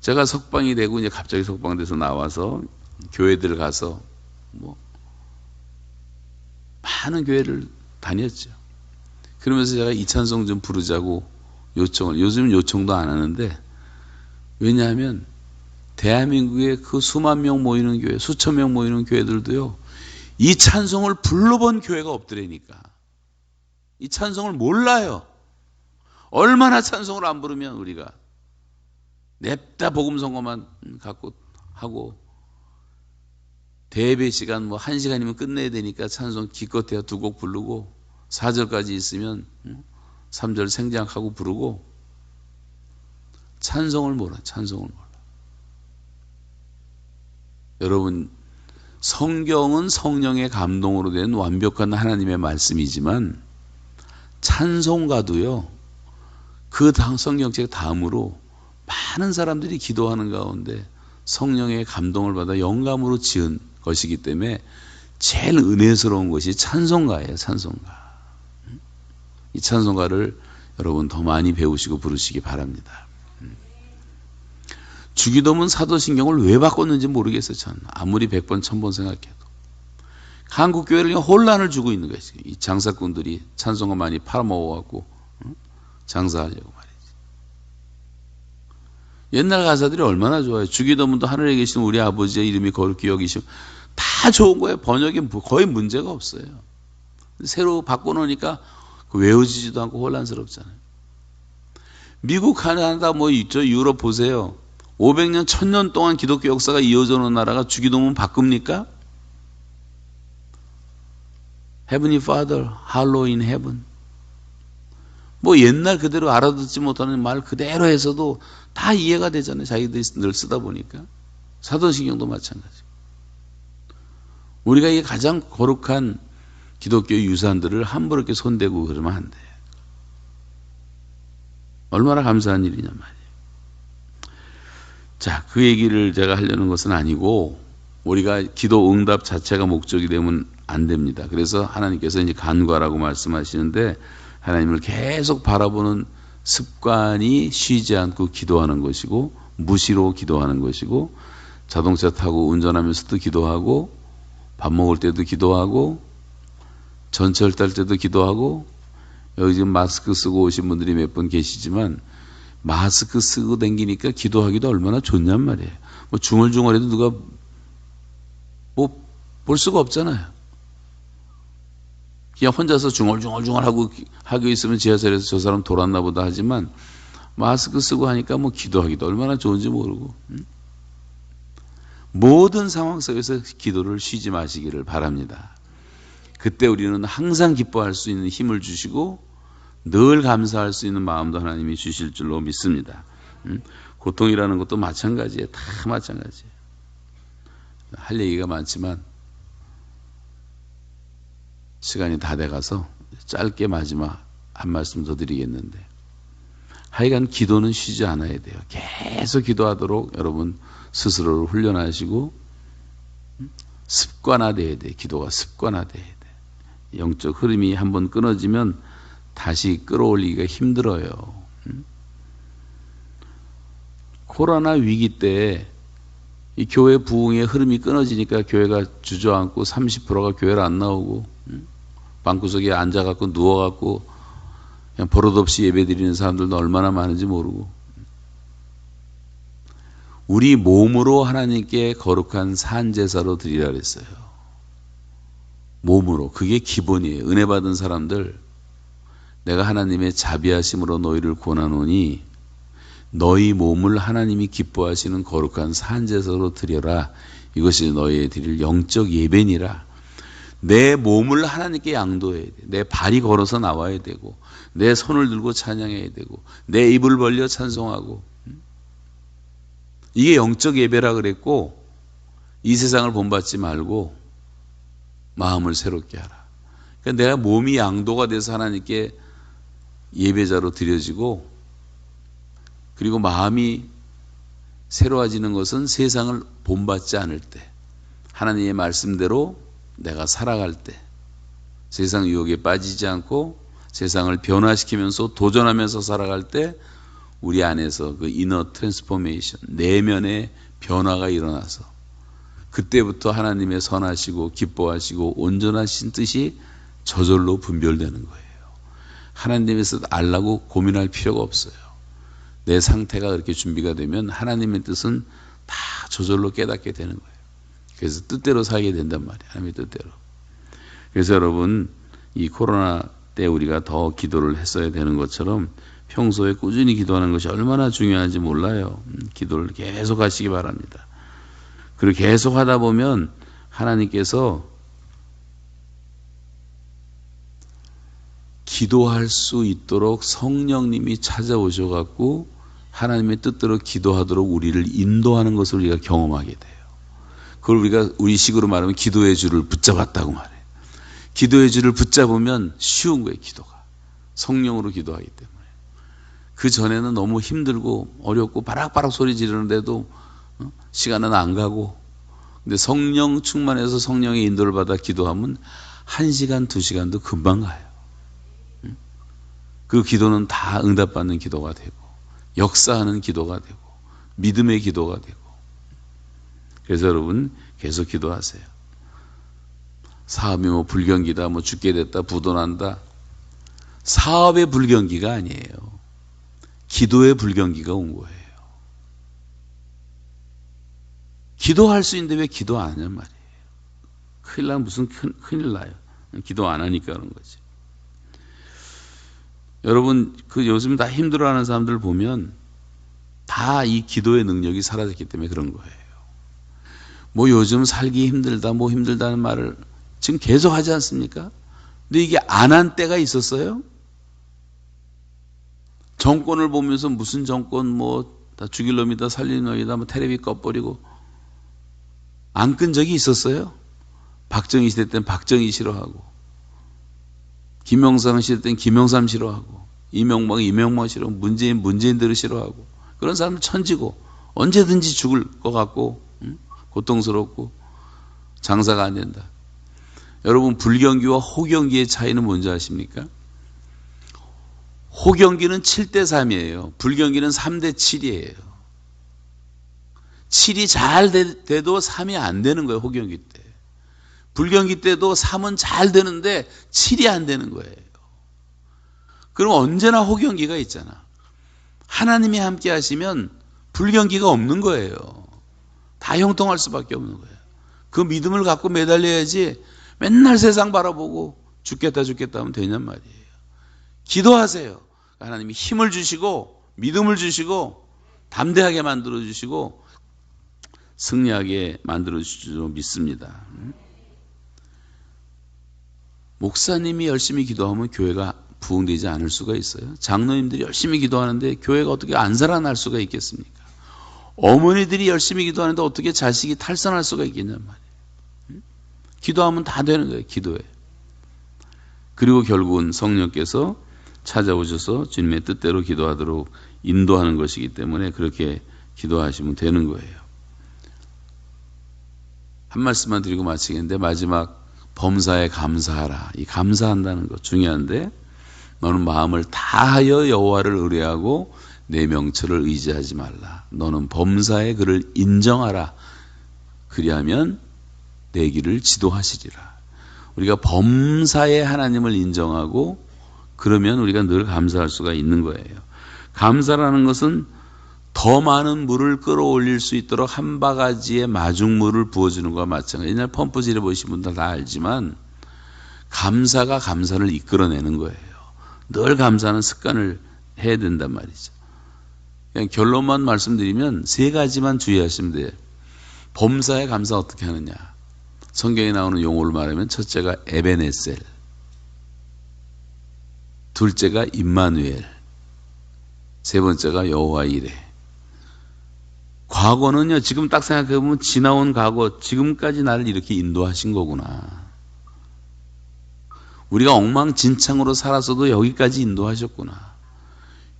제가 석방이 되고 이제 갑자기 석방돼서 나와서 교회들 가서 뭐 많은 교회를 다녔죠. 그러면서 제가 이 찬송 좀 부르자고 요청을, 요즘은 요청도 안 하는데, 왜냐하면 대한민국에 그 수만 명 모이는 교회, 수천 명 모이는 교회들도요, 이 찬송을 불러본 교회가 없더라니까. 이 찬송을 몰라요. 얼마나 찬송을 안 부르면 우리가 냅다 복음 선거만 갖고 하고 대배 시간 뭐 1시간이면 끝내야 되니까 찬송 기껏해야 2곡 부르고 4절까지 있으면 3절 생략하고 부르고 찬송을 몰라. 찬송을 몰라. 여러분, 성경은 성령의 감동으로 된 완벽한 하나님의 말씀이지만 찬송가도요, 그 성경책 다음으로 많은 사람들이 기도하는 가운데 성령의 감동을 받아 영감으로 지은 것이기 때문에 제일 은혜스러운 것이 찬송가예요. 찬송가. 이 찬송가를 여러분 더 많이 배우시고 부르시기 바랍니다. 주기도문 사도신경을 왜 바꿨는지 모르겠어요. 저는 아무리 100번 1000번 생각해도 한국 교회를 혼란을 주고 있는 거예요. 이 장사꾼들이 찬송가 많이 팔아먹어갖고 장사하려고 말이지. 옛날 가사들이 얼마나 좋아요. 주기도문도 하늘에 계신 우리 아버지의 이름이 거룩히 여기시고 다 좋은 거예요. 번역이 거의 문제가 없어요. 새로 바꿔놓으니까 외워지지도 않고 혼란스럽잖아요. 미국, 캐나다 뭐 있죠. 유럽 보세요. 500년, 1000년 동안 기독교 역사가 이어져 온 나라가 주기도문 바꿉니까? Heavenly Father, Hallowed in Heaven. 뭐 옛날 그대로 알아듣지 못하는 말 그대로 해서도 다 이해가 되잖아요. 자기들이 늘 쓰다 보니까. 사도신경도 마찬가지. 우리가 이 가장 거룩한 기독교 유산들을 함부로 이렇게 손대고 그러면 안 돼. 얼마나 감사한 일이냐 말이에요. 자, 그 얘기를 제가 하려는 것은 아니고 우리가 기도 응답 자체가 목적이 되면 안 됩니다. 그래서 하나님께서 이제 간과라고 말씀하시는데 하나님을 계속 바라보는 습관이 쉬지 않고 기도하는 것이고 무시로 기도하는 것이고 자동차 타고 운전하면서도 기도하고 밥 먹을 때도 기도하고 전철 탈 때도 기도하고 여기 지금 마스크 쓰고 오신 분들이 몇 분 계시지만 마스크 쓰고 다니니까 기도하기도 얼마나 좋냔 말이에요. 뭐 중얼중얼해도 누가 뭐 볼 수가 없잖아요. 그냥 혼자서 중얼중얼하고 하고 있으면 지하철에서 저 사람 돌았나 보다 하지만 마스크 쓰고 하니까 뭐 기도하기도 얼마나 좋은지 모르고. 모든 상황 속에서 기도를 쉬지 마시기를 바랍니다. 그때 우리는 항상 기뻐할 수 있는 힘을 주시고 늘 감사할 수 있는 마음도 하나님이 주실 줄로 믿습니다. 고통이라는 것도 마찬가지예요. 다 마찬가지예요. 할 얘기가 많지만 시간이 다 돼가서 짧게 마지막 한 말씀 더 드리겠는데 하여간 기도는 쉬지 않아야 돼요. 계속 기도하도록 여러분 스스로를 훈련하시고 습관화돼야 돼. 기도가 습관화돼야 돼. 영적 흐름이 한번 끊어지면 다시 끌어올리기가 힘들어요. 코로나 위기 때 이 교회 부흥의 흐름이 끊어지니까 교회가 주저앉고 30%가 교회를 안 나오고 방구석에 앉아갖고 누워갖고 그냥 버릇없이 예배드리는 사람들도 얼마나 많은지 모르고 우리 몸으로 하나님께 거룩한 산제사로 드리라 그랬어요. 몸으로. 그게 기본이에요. 은혜 받은 사람들, 내가 하나님의 자비하심으로 너희를 권하노니 너희 몸을 하나님이 기뻐하시는 거룩한 산제사로 드려라. 이것이 너희의 드릴 영적 예배니라. 내 몸을 하나님께 양도해야 돼. 내 발이 걸어서 나와야 되고, 내 손을 들고 찬양해야 되고, 내 입을 벌려 찬송하고. 이게 영적 예배라 그랬고, 이 세상을 본받지 말고 마음을 새롭게 하라. 그러니까 내가 몸이 양도가 돼서 하나님께 예배자로 드려지고, 그리고 마음이 새로워지는 것은 세상을 본받지 않을 때, 하나님의 말씀대로 내가 살아갈 때, 세상 유혹에 빠지지 않고 세상을 변화시키면서 도전하면서 살아갈 때, 우리 안에서 그 이너 트랜스포메이션, 내면의 변화가 일어나서 그때부터 하나님의 선하시고 기뻐하시고 온전하신 뜻이 저절로 분별되는 거예요. 하나님에서 알라고 고민할 필요가 없어요. 내 상태가 그렇게 준비가 되면 하나님의 뜻은 다 저절로 깨닫게 되는 거예요. 그래서 뜻대로 살게 된단 말이에요. 하나님의 뜻대로. 그래서 여러분, 이 코로나 때 우리가 더 기도를 했어야 되는 것처럼 평소에 꾸준히 기도하는 것이 얼마나 중요한지 몰라요. 기도를 계속 하시기 바랍니다. 그리고 계속 하다 보면 하나님께서 기도할 수 있도록 성령님이 찾아오셔갖고 하나님의 뜻대로 기도하도록 우리를 인도하는 것을 우리가 경험하게 돼요. 그걸 우리가 우리식으로 말하면 기도의 줄을 붙잡았다고 말해요. 기도의 줄을 붙잡으면 쉬운 거예요, 기도가. 성령으로 기도하기 때문에. 그 전에는 너무 힘들고 어렵고 바락바락 소리 지르는데도 시간은 안 가고, 근데 성령 충만해서 성령의 인도를 받아 기도하면 1시간, 2시간도 금방 가요. 그 기도는 다 응답받는 기도가 되고, 역사하는 기도가 되고, 믿음의 기도가 되고. 그래서 여러분 계속 기도하세요. 사업이 뭐 불경기다, 뭐 죽게 됐다, 부도난다. 사업의 불경기가 아니에요. 기도의 불경기가 온 거예요. 기도할 수 있는데 왜 기도 안 하냔 말이에요. 큰일 나면 무슨 큰일 나요. 기도 안 하니까 그런 거지. 여러분, 그 요즘 다 힘들어하는 사람들 보면 다 이 기도의 능력이 사라졌기 때문에 그런 거예요. 뭐 요즘 살기 힘들다, 뭐 힘들다는 말을 지금 계속 하지 않습니까? 근데 이게 안 한 때가 있었어요? 정권을 보면서 무슨 정권 뭐 다 죽일 놈이다, 살릴 놈이다, 뭐 테레비 꺼버리고 안 끈 적이 있었어요? 박정희 시대 때는 박정희 싫어하고, 김영삼 시대 때는 김영삼 싫어하고, 이명박 싫어하고, 문재인들을 싫어하고, 그런 사람은 천지고 언제든지 죽을 것 같고 고통스럽고 장사가 안 된다. 여러분, 불경기와 호경기의 차이는 뭔지 아십니까? 호경기는 7대3이에요. 불경기는 3대7이에요. 7이 잘 돼도 3이 안 되는 거예요, 호경기 때. 불경기 때도 3은 잘 되는데 7이 안 되는 거예요. 그럼 언제나 호경기가 있잖아. 하나님이 함께 하시면 불경기가 없는 거예요. 다 형통할 수밖에 없는 거예요. 그 믿음을 갖고 매달려야지 맨날 세상 바라보고 죽겠다 하면 되냔 말이에요. 기도하세요. 하나님이 힘을 주시고 믿음을 주시고 담대하게 만들어 주시고 승리하게 만들어 주실 줄 믿습니다. 목사님이 열심히 기도하면 교회가 부흥되지 않을 수가 있어요. 장로님들이 열심히 기도하는데 교회가 어떻게 안 살아날 수가 있겠습니까? 어머니들이 열심히 기도하는데 어떻게 자식이 탈선할 수가 있겠냔 말이에요. 기도하면 다 되는 거예요, 기도에. 그리고 결국은 성령께서 찾아오셔서 주님의 뜻대로 기도하도록 인도하는 것이기 때문에 그렇게 기도하시면 되는 거예요. 한 말씀만 드리고 마치겠는데, 마지막 범사에 감사하라. 이 감사한다는 것 중요한데, 너는 마음을 다하여 여호와를 의뢰하고 내 명철을 의지하지 말라. 너는 범사에 그를 인정하라. 그리하면 내 길을 지도하시리라. 우리가 범사에 하나님을 인정하고 그러면 우리가 늘 감사할 수가 있는 거예요. 감사라는 것은 더 많은 물을 끌어올릴 수 있도록 한 바가지의 마중물을 부어주는 것과 마찬가지예요. 옛날 펌프질해 보신 분들 다 알지만 감사가 감사를 이끌어내는 거예요. 늘 감사하는 습관을 해야 된단 말이죠. 그냥 결론만 말씀드리면 세 가지만 주의하시면 돼요. 범사에 감사 어떻게 하느냐. 성경에 나오는 용어를 말하면 첫째가 에베네셀, 둘째가 임마누엘, 세 번째가 여호와 이레. 과거는요, 지금 딱 생각해보면 지나온 과거, 지금까지 나를 이렇게 인도하신 거구나. 우리가 엉망진창으로 살았어도 여기까지 인도하셨구나.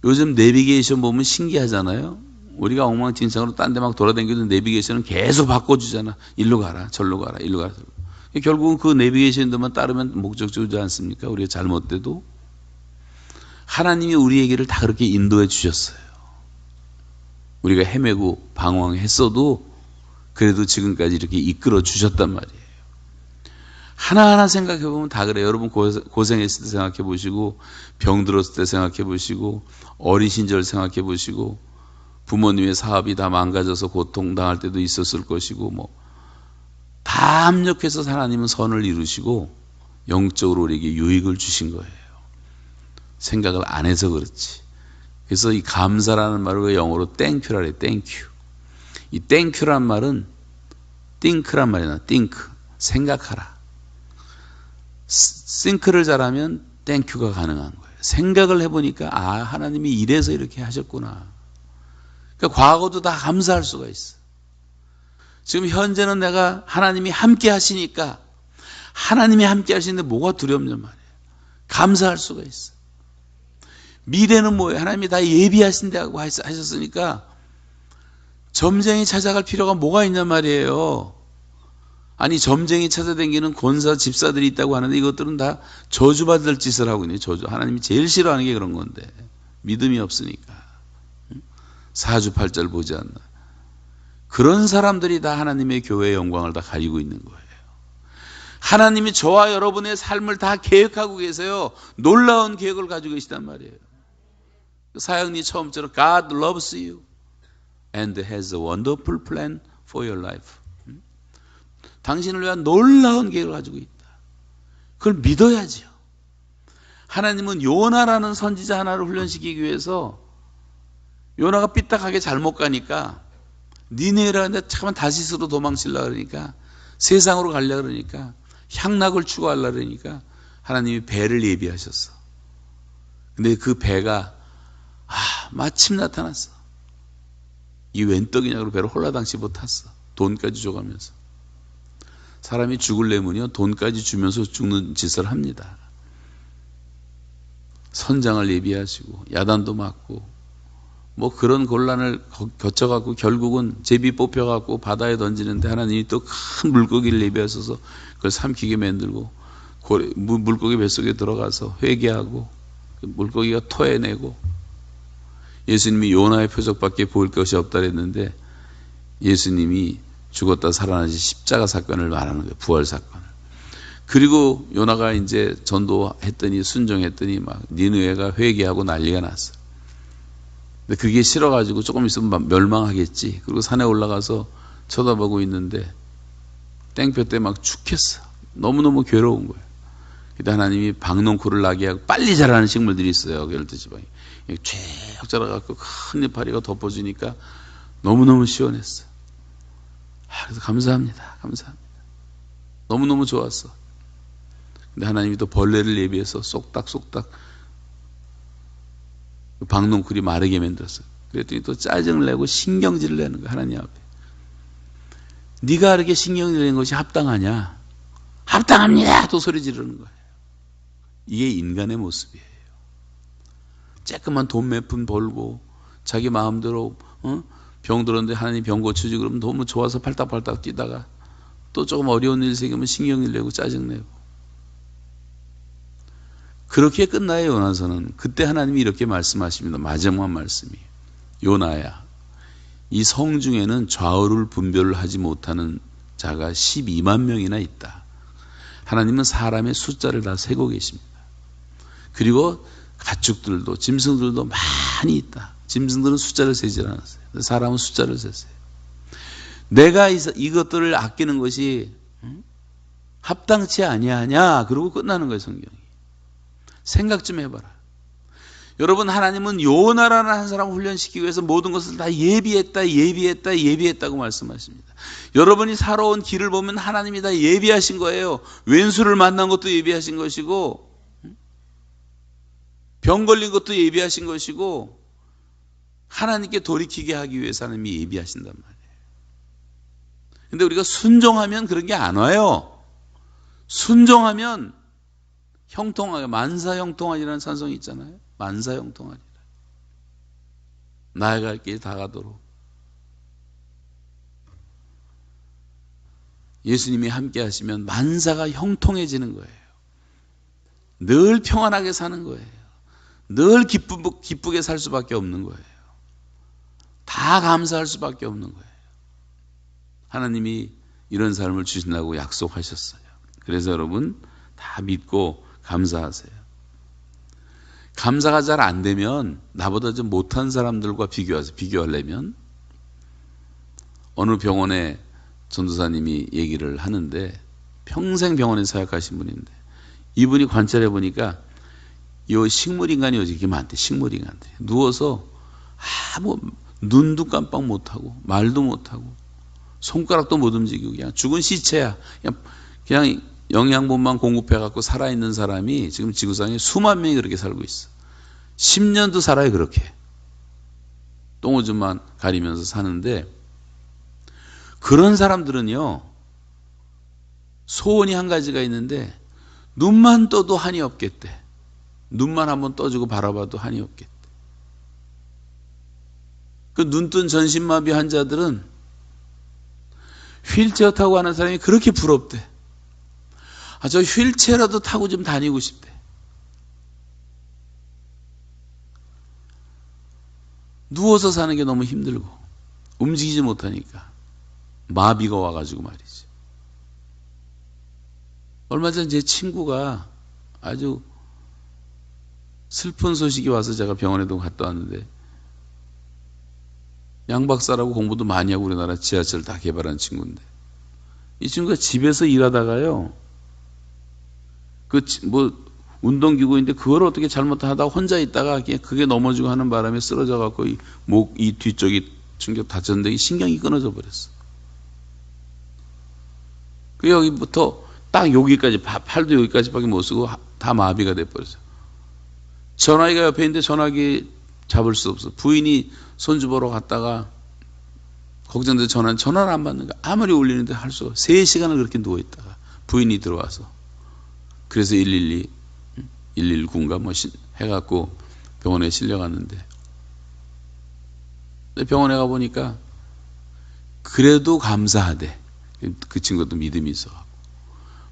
요즘 내비게이션 보면 신기하잖아요. 우리가 엉망진창으로 딴 데 막 돌아다니도 내비게이션은 계속 바꿔주잖아. 일로 가라, 절로 가라, 일로 가라. 결국은 그 내비게이션들만 따르면 목적지지 않습니까? 우리가 잘못돼도. 하나님이 우리에게를 다 그렇게 인도해 주셨어요. 우리가 헤매고 방황했어도 그래도 지금까지 이렇게 이끌어 주셨단 말이에요. 하나하나 생각해 보면 다 그래요. 여러분 고생했을 때 생각해 보시고, 병들었을 때 생각해 보시고, 어린 시절 생각해 보시고, 부모님의 사업이 다 망가져서 고통당할 때도 있었을 것이고, 다 합력해서 하나님은 선을 이루시고 영적으로 우리에게 유익을 주신 거예요. 생각을 안 해서 그렇지. 그래서 이 감사라는 말을 영어로 땡큐라 그래요. 땡큐. 이 땡큐란 말은 think란 말이나 think, 생각하라. think를 잘하면 땡큐가 가능한 거예요. 생각을 해보니까 하나님이 이래서 이렇게 하셨구나. 그러니까 과거도 다 감사할 수가 있어. 지금 현재는 내가 하나님이 함께 하시니까, 하나님이 함께 하시는데 뭐가 두렵냔 말이에요. 감사할 수가 있어. 미래는 뭐예요? 하나님이 다 예비하신다고 하셨으니까 점쟁이 찾아갈 필요가 뭐가 있냔 말이에요. 아니, 점쟁이 찾아다니는 권사 집사들이 있다고 하는데 이것들은 다 저주받을 짓을 하고 있네요. 저주. 하나님이 제일 싫어하는 게 그런 건데, 믿음이 없으니까. 사주팔자를 보지 않나. 그런 사람들이 다 하나님의 교회의 영광을 다 가지고 있는 거예요. 하나님이 저와 여러분의 삶을 다 계획하고 계세요. 놀라운 계획을 가지고 계시단 말이에요. 사역리 처음처럼 God loves you and has a wonderful plan for your life. 당신을 위한 놀라운 계획을 가지고 있다. 그걸 믿어야죠. 하나님은 요나라는 선지자 하나를 훈련시키기 위해서, 요나가 삐딱하게 잘못 가니까, 니네라는데 잠깐만 다시스로 도망치려고 그러니까, 세상으로 가려고 그러니까, 향락을 추구하려고 그러니까 하나님이 배를 예비하셨어. 근데 그 배가 마침 나타났어. 이 웬 떡이냐고 배를 홀라당치 못탔어. 돈까지 줘가면서. 사람이 죽을래면요, 돈까지 주면서 죽는 짓을 합니다. 선장을 예비하시고 야단도 맞고 그런 곤란을 거쳐갖고 결국은 제비 뽑혀갖고 바다에 던지는데 하나님이 또 큰 물고기를 예비하셔서 그걸 삼키게 만들고, 물고기 뱃속에 들어가서 회개하고 물고기가 토해내고, 예수님이 요나의 표적밖에 보일 것이 없다 그랬는데 예수님이 죽었다 살아나신 십자가 사건을 말하는 거예요. 부활 사건을. 그리고 요나가 이제 전도했더니, 순종했더니 막 니느웨가 회개하고 난리가 났어. 근데 그게 싫어가지고 조금 있으면 멸망하겠지. 그리고 산에 올라가서 쳐다보고 있는데 땡볕 때 막 죽겠어. 너무너무 괴로운 거예요. 그때 하나님이 박농쿨을 나게 하고, 빨리 자라는 식물들이 있어요. 열두지방에 쭉 자라갖고 큰 이파리가 덮어주니까 너무너무 시원했어. 그래서 감사합니다. 감사합니다. 너무너무 좋았어. 근데 하나님이 또 벌레를 예비해서 쏙닥쏙닥 박농쿨이 마르게 만들었어요. 그랬더니 또 짜증을 내고 신경질을 내는 거야, 하나님 앞에. 네가 이렇게 신경질 내는 것이 합당하냐? 합당합니다! 또 소리 지르는 거예요. 이게 인간의 모습이에요. 쬐끄만 돈 몇 푼 벌고 자기 마음대로 병 들었는데 하나님 병 고쳐주지 그러면 너무 좋아서 팔딱팔딱 뛰다가 또 조금 어려운 일 생기면 신경질 내고 짜증내고. 그렇게 끝나요, 요나서는. 그때 하나님이 이렇게 말씀하십니다. 마지막 말씀이. 요나야, 이 성 중에는 좌우를 분별을 하지 못하는 자가 12만 명이나 있다. 하나님은 사람의 숫자를 다 세고 계십니다. 그리고 가축들도, 짐승들도 많이 있다. 짐승들은 숫자를 세지 않았어요. 사람은 숫자를 셌어요. 내가 이것들을 아끼는 것이 합당치 아니하냐? 그러고 끝나는 거예요, 성경이. 생각 좀 해봐라. 여러분, 하나님은 요나라는 한 사람을 훈련시키기 위해서 모든 것을 다 예비했다고 말씀하십니다. 여러분이 살아온 길을 보면 하나님이 다 예비하신 거예요. 왼수를 만난 것도 예비하신 것이고, 병 걸린 것도 예비하신 것이고, 하나님께 돌이키게 하기 위해서 하나님이 예비하신단 말이에요. 근데 우리가 순종하면 그런 게 안 와요. 순종하면 형통하게, 만사형통하리라는 찬송이 있잖아요. 만사형통하리라. 나아갈 길이 다가도록. 예수님이 함께 하시면 만사가 형통해지는 거예요. 늘 평안하게 사는 거예요. 늘 기쁘게 살 수밖에 없는 거예요. 다 감사할 수밖에 없는 거예요. 하나님이 이런 삶을 주신다고 약속하셨어요. 그래서 여러분 다 믿고 감사하세요. 감사가 잘 안 되면 나보다 좀 못한 사람들과 비교하려면 어느 병원에 전도사님이 얘기를 하는데 평생 병원에 사역하신 분인데 이분이 관찰해 보니까 이 식물인간이 이렇게 많대. 식물인간들이 누워서 눈도 깜빡 못하고 말도 못하고 손가락도 못 움직이고 그냥 죽은 시체야. 그냥 영양분만 공급해갖고 살아있는 사람이 지금 지구상에 수만 명이 그렇게 살고 있어. 10년도 살아요 그렇게. 똥오줌만 가리면서 사는데 그런 사람들은요 소원이 한 가지가 있는데 눈만 떠도 한이 없겠대. 눈만 한번 떠주고 바라봐도 한이 없겠대. 그 눈뜬 전신마비 환자들은 휠체어 타고 가는 사람이 그렇게 부럽대. 저 휠체어라도 타고 좀 다니고 싶대. 누워서 사는 게 너무 힘들고 움직이지 못하니까 마비가 와가지고 말이지. 얼마 전 제 친구가 아주 슬픈 소식이 와서 제가 병원에도 갔다 왔는데 양 박사라고 공부도 많이 하고 우리나라 지하철 다 개발한 친구인데 이 친구가 집에서 일하다가요 운동기구인데 그걸 어떻게 잘못하다가 혼자 있다가 그게 넘어지고 하는 바람에 쓰러져 갖고 이 뒤쪽이 충격 다쳤는데 신경이 끊어져 버렸어. 그 여기부터 딱 여기까지 팔도 여기까지밖에 못 쓰고 다 마비가 돼 버렸어. 전화기가 옆에 있는데 전화기 잡을 수 없어. 부인이 손주 보러 갔다가 걱정돼서 전화를 안 받는 거야. 아무리 울리는데 할 수가 없어. 3시간을 그렇게 누워 있다가 부인이 들어와서 그래서 119인가 뭐 해갖고 병원에 실려갔는데 병원에 가보니까 그래도 감사하대. 그 친구도 믿음이 있어.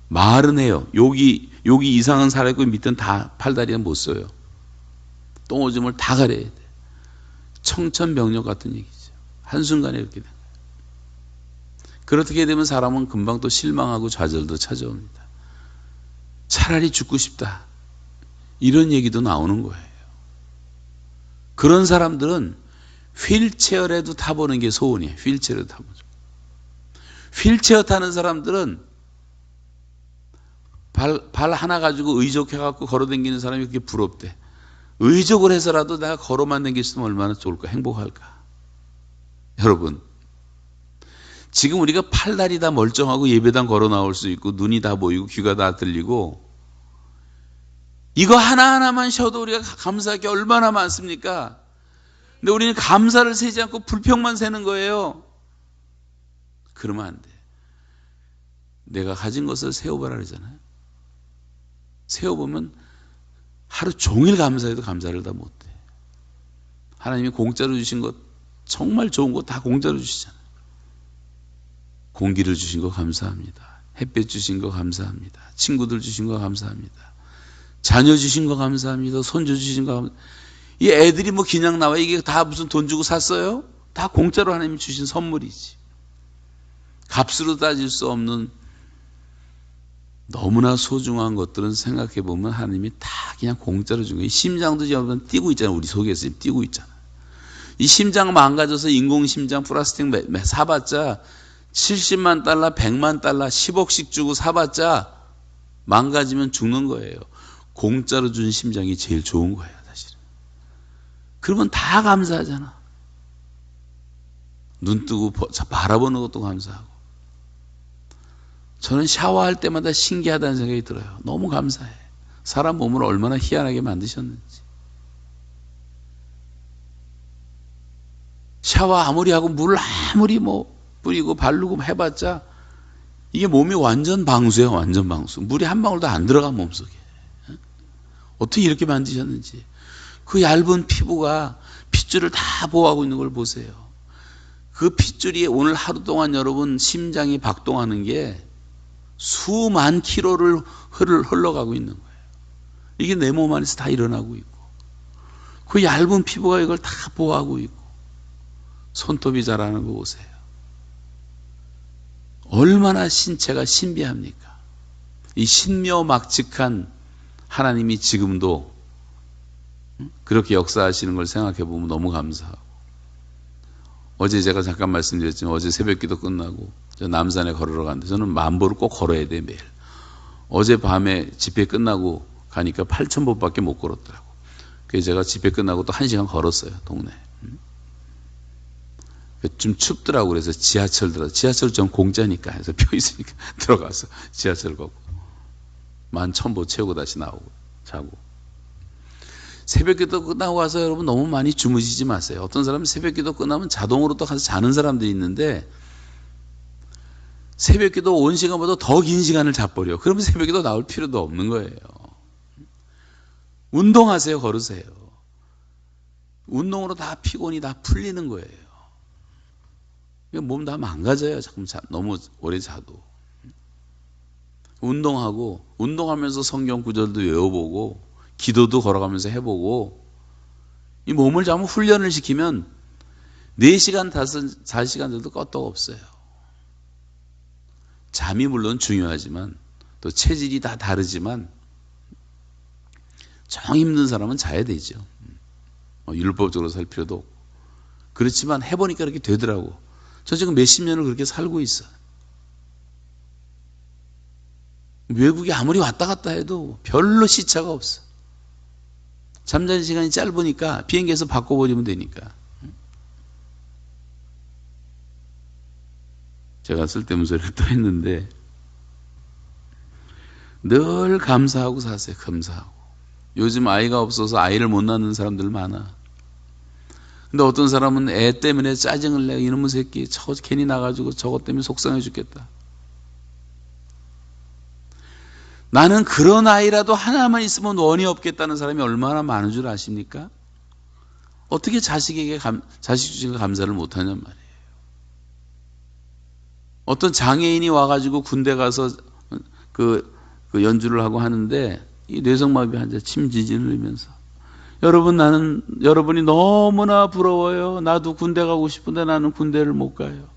말은 해요. 여기 이상한 살아있고 밑은 다 팔다리는 못 써요. 똥오줌을 다 가려야 돼. 청천벽력 같은 얘기죠. 한순간에 이렇게 된 거예요. 그렇게 되면 사람은 금방 또 실망하고 좌절도 찾아옵니다. 차라리 죽고 싶다. 이런 얘기도 나오는 거예요. 그런 사람들은 휠체어라도 타보는 게 소원이에요. 휠체어라도 타보죠. 휠체어 타는 사람들은 발 하나 가지고 의족해갖고 걸어다니는 사람이 그렇게 부럽대. 의족을 해서라도 내가 걸어만 다닐 수 있으면 얼마나 좋을까, 행복할까. 여러분, 지금 우리가 팔다리 다 멀쩡하고 예배당 걸어 나올 수 있고 눈이 다 보이고 귀가 다 들리고 이거 하나하나만 쉬어도 우리가 감사할 게 얼마나 많습니까? 근데 우리는 감사를 세지 않고 불평만 세는 거예요. 그러면 안 돼. 내가 가진 것을 세워보라 그러잖아요. 세워보면 하루 종일 감사해도 감사를 다 못해. 하나님이 공짜로 주신 것 정말 좋은 거 다 공짜로 주시잖아요. 공기를 주신 거 감사합니다. 햇볕 주신 거 감사합니다. 친구들 주신 거 감사합니다. 자녀 주신 거 감사합니다. 손주 주신 거 감사합니다. 이 애들이 뭐 그냥 나와 이게 다 무슨 돈 주고 샀어요? 다 공짜로 하나님이 주신 선물이지. 값으로 따질 수 없는 너무나 소중한 것들은 생각해 보면 하나님이 다 그냥 공짜로 준 거예요. 이 심장도 지금 뛰고 있잖아요. 우리 속에서 지금 뛰고 있잖아요. 이 심장 망가져서 인공심장 플라스틱 사봤자 70만 달러, 100만 달러, 10억씩 주고 사봤자 망가지면 죽는 거예요. 공짜로 준 심장이 제일 좋은 거예요, 사실은. 그러면 다 감사하잖아. 눈 뜨고 바라보는 것도 감사하고. 저는 샤워할 때마다 신기하다는 생각이 들어요. 너무 감사해. 사람 몸을 얼마나 희한하게 만드셨는지. 샤워 아무리 하고 물 아무리 뿌리고 바르고 해봤자 이게 몸이 완전 방수예요. 완전 방수. 물이 한 방울도 안 들어가 몸속에. 어떻게 이렇게 만드셨는지. 그 얇은 피부가 핏줄을 다 보호하고 있는 걸 보세요. 그 핏줄이 오늘 하루 동안 여러분 심장이 박동하는 게 수만 킬로를 흘러가고 있는 거예요. 이게 내 몸 안에서 다 일어나고 있고 그 얇은 피부가 이걸 다 보호하고 있고 손톱이 자라는 거 보세요. 얼마나 신체가 신비합니까? 이 신묘막측한 하나님이 지금도 그렇게 역사하시는 걸 생각해 보면 너무 감사하고. 어제 제가 잠깐 말씀드렸지만 어제 새벽기도 끝나고 저 남산에 걸으러 갔는데 저는 만보를 꼭 걸어야 돼 매일. 어제 밤에 집회 끝나고 가니까 8,000보밖에 못 걸었더라고. 그래서 제가 집회 끝나고 또 1시간 걸었어요 동네. 좀 춥더라고. 그래서 지하철 좀 공짜니까 해서 표 있으니까 들어가서 지하철 걷고 11,000보 채우고 다시 나오고 자고. 새벽기도 끝나고 와서 여러분 너무 많이 주무시지 마세요. 어떤 사람은 새벽기도 끝나면 자동으로 또 가서 자는 사람들이 있는데 새벽기도 온 시간보다 더 긴 시간을 자버려. 그러면 새벽기도 나올 필요도 없는 거예요. 운동하세요. 걸으세요. 운동으로 다 피곤이 다 풀리는 거예요. 몸 다 망가져요. 자꾸 너무 오래 자도. 운동하면서 성경 구절도 외워보고 기도도 걸어가면서 해보고 이 몸을 잘못 훈련을 시키면 4시간, 4시간들도 껐다가 없어요. 잠이 물론 중요하지만 또 체질이 다 다르지만 정 힘든 사람은 자야 되죠. 율법적으로 살 필요도 없고. 그렇지만 해보니까 그렇게 되더라고. 저 지금 몇십 년을 그렇게 살고 있어. 외국에 아무리 왔다 갔다 해도 별로 시차가 없어. 잠자는 시간이 짧으니까 비행기에서 바꿔버리면 되니까. 제가 쓸데없는 소리를 또 했는데 늘 감사하고 사세요. 감사하고. 요즘 아이가 없어서 아이를 못 낳는 사람들 많아. 근데 어떤 사람은 애 때문에 짜증을 내고 이놈의 새끼 저거 괜히 나가지고 저것 때문에 속상해 죽겠다. 나는 그런 아이라도 하나만 있으면 원이 없겠다는 사람이 얼마나 많은 줄 아십니까? 어떻게 자식 주신 거 감사를 못하냔 말이에요. 어떤 장애인이 와가지고 군대 가서 그 연주를 하고 하는데 이 뇌성마비 환자 침지진을 흘리면서 여러분이 너무나 부러워요. 나도 군대 가고 싶은데 나는 군대를 못 가요.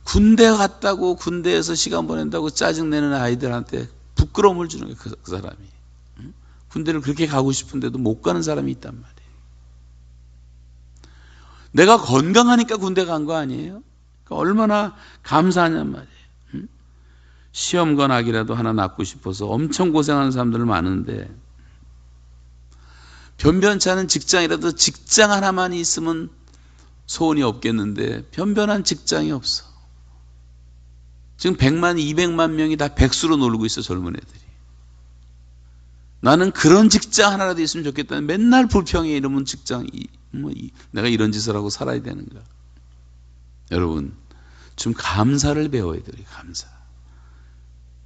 군대 갔다고 군대에서 시간 보낸다고 짜증내는 아이들한테 부끄러움을 주는 거예요. 그 사람이. 군대를 그렇게 가고 싶은데도 못 가는 사람이 있단 말이에요. 내가 건강하니까 군대 간 거 아니에요? 그러니까 얼마나 감사하냔 말이에요. 시험관 아기라도 하나 낳고 싶어서 엄청 고생하는 사람들 많은데 변변치 않은 직장이라도 직장 하나만 있으면 소원이 없겠는데 변변한 직장이 없어. 지금 100만, 200만 명이 다 백수로 놀고 있어. 젊은 애들이. 나는 그런 직장 하나라도 있으면 좋겠다는 맨날 불평해. 이러면 직장 내가 이런 짓을 하고 살아야 되는가. 여러분 좀 감사를 배워야 돼요. 감사.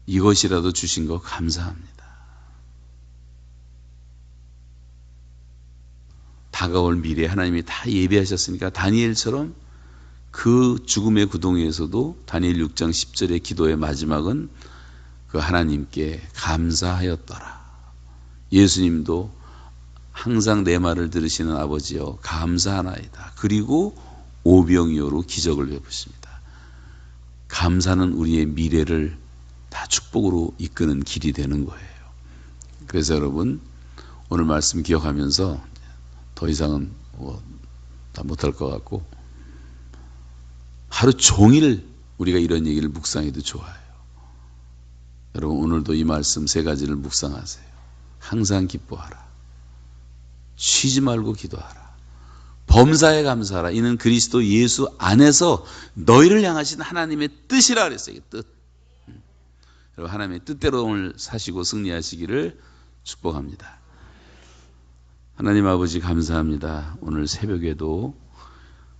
이것이라도 주신 거 감사합니다. 다가올 미래 하나님이 다 예비하셨으니까 다니엘처럼 그 죽음의 구덩이에서도 다니엘 6장 10절의 기도의 마지막은 그 하나님께 감사하였더라. 예수님도 항상 내 말을 들으시는 아버지여 감사하나이다. 그리고 오병이어로 기적을 베푸십니다. 감사는 우리의 미래를 다 축복으로 이끄는 길이 되는 거예요. 그래서 여러분 오늘 말씀 기억하면서 더 이상은 다 못할 것 같고 하루 종일 우리가 이런 얘기를 묵상해도 좋아요. 여러분 오늘도 이 말씀 세 가지를 묵상하세요. 항상 기뻐하라. 쉬지 말고 기도하라. 범사에 감사하라. 이는 그리스도 예수 안에서 너희를 향하신 하나님의 뜻이라 그랬어요. 뜻. 여러분 하나님의 뜻대로 오늘 사시고 승리하시기를 축복합니다. 하나님 아버지 감사합니다. 오늘 새벽에도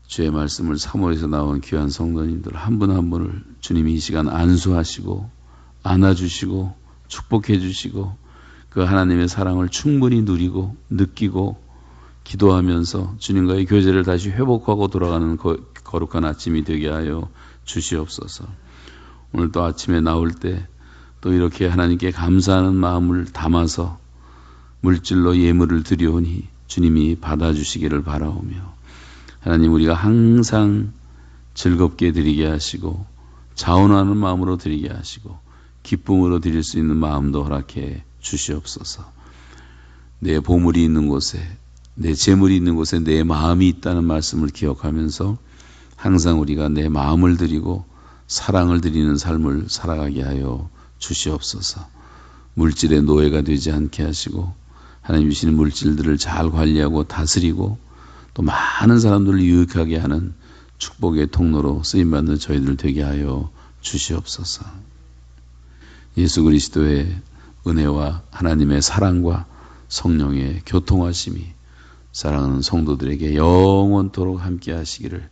주의 말씀을 사모에서 나온 귀한 성도님들 한 분 한 분을 주님이 이 시간 안수하시고 안아주시고 축복해 주시고 그 하나님의 사랑을 충분히 누리고 느끼고 기도하면서 주님과의 교제를 다시 회복하고 돌아가는 거룩한 아침이 되게 하여 주시옵소서. 오늘 또 아침에 나올 때 또 이렇게 하나님께 감사하는 마음을 담아서 물질로 예물을 드리오니 주님이 받아주시기를 바라오며 하나님 우리가 항상 즐겁게 드리게 하시고 자원하는 마음으로 드리게 하시고 기쁨으로 드릴 수 있는 마음도 허락해 주시옵소서. 내 보물이 있는 곳에 내 재물이 있는 곳에 내 마음이 있다는 말씀을 기억하면서 항상 우리가 내 마음을 드리고 사랑을 드리는 삶을 살아가게 하여 주시옵소서. 물질의 노예가 되지 않게 하시고 하나님 주시는 물질들을 잘 관리하고 다스리고 또 많은 사람들을 유익하게 하는 축복의 통로로 쓰임받는 저희들 되게 하여 주시옵소서. 예수 그리스도의 은혜와 하나님의 사랑과 성령의 교통하심이 사랑하는 성도들에게 영원토록 함께 하시기를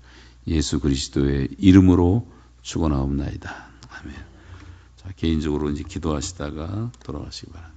예수 그리스도의 이름으로 축원하옵나이다. 아멘. 자, 개인적으로 이제 기도하시다가 돌아가시기 바랍니다.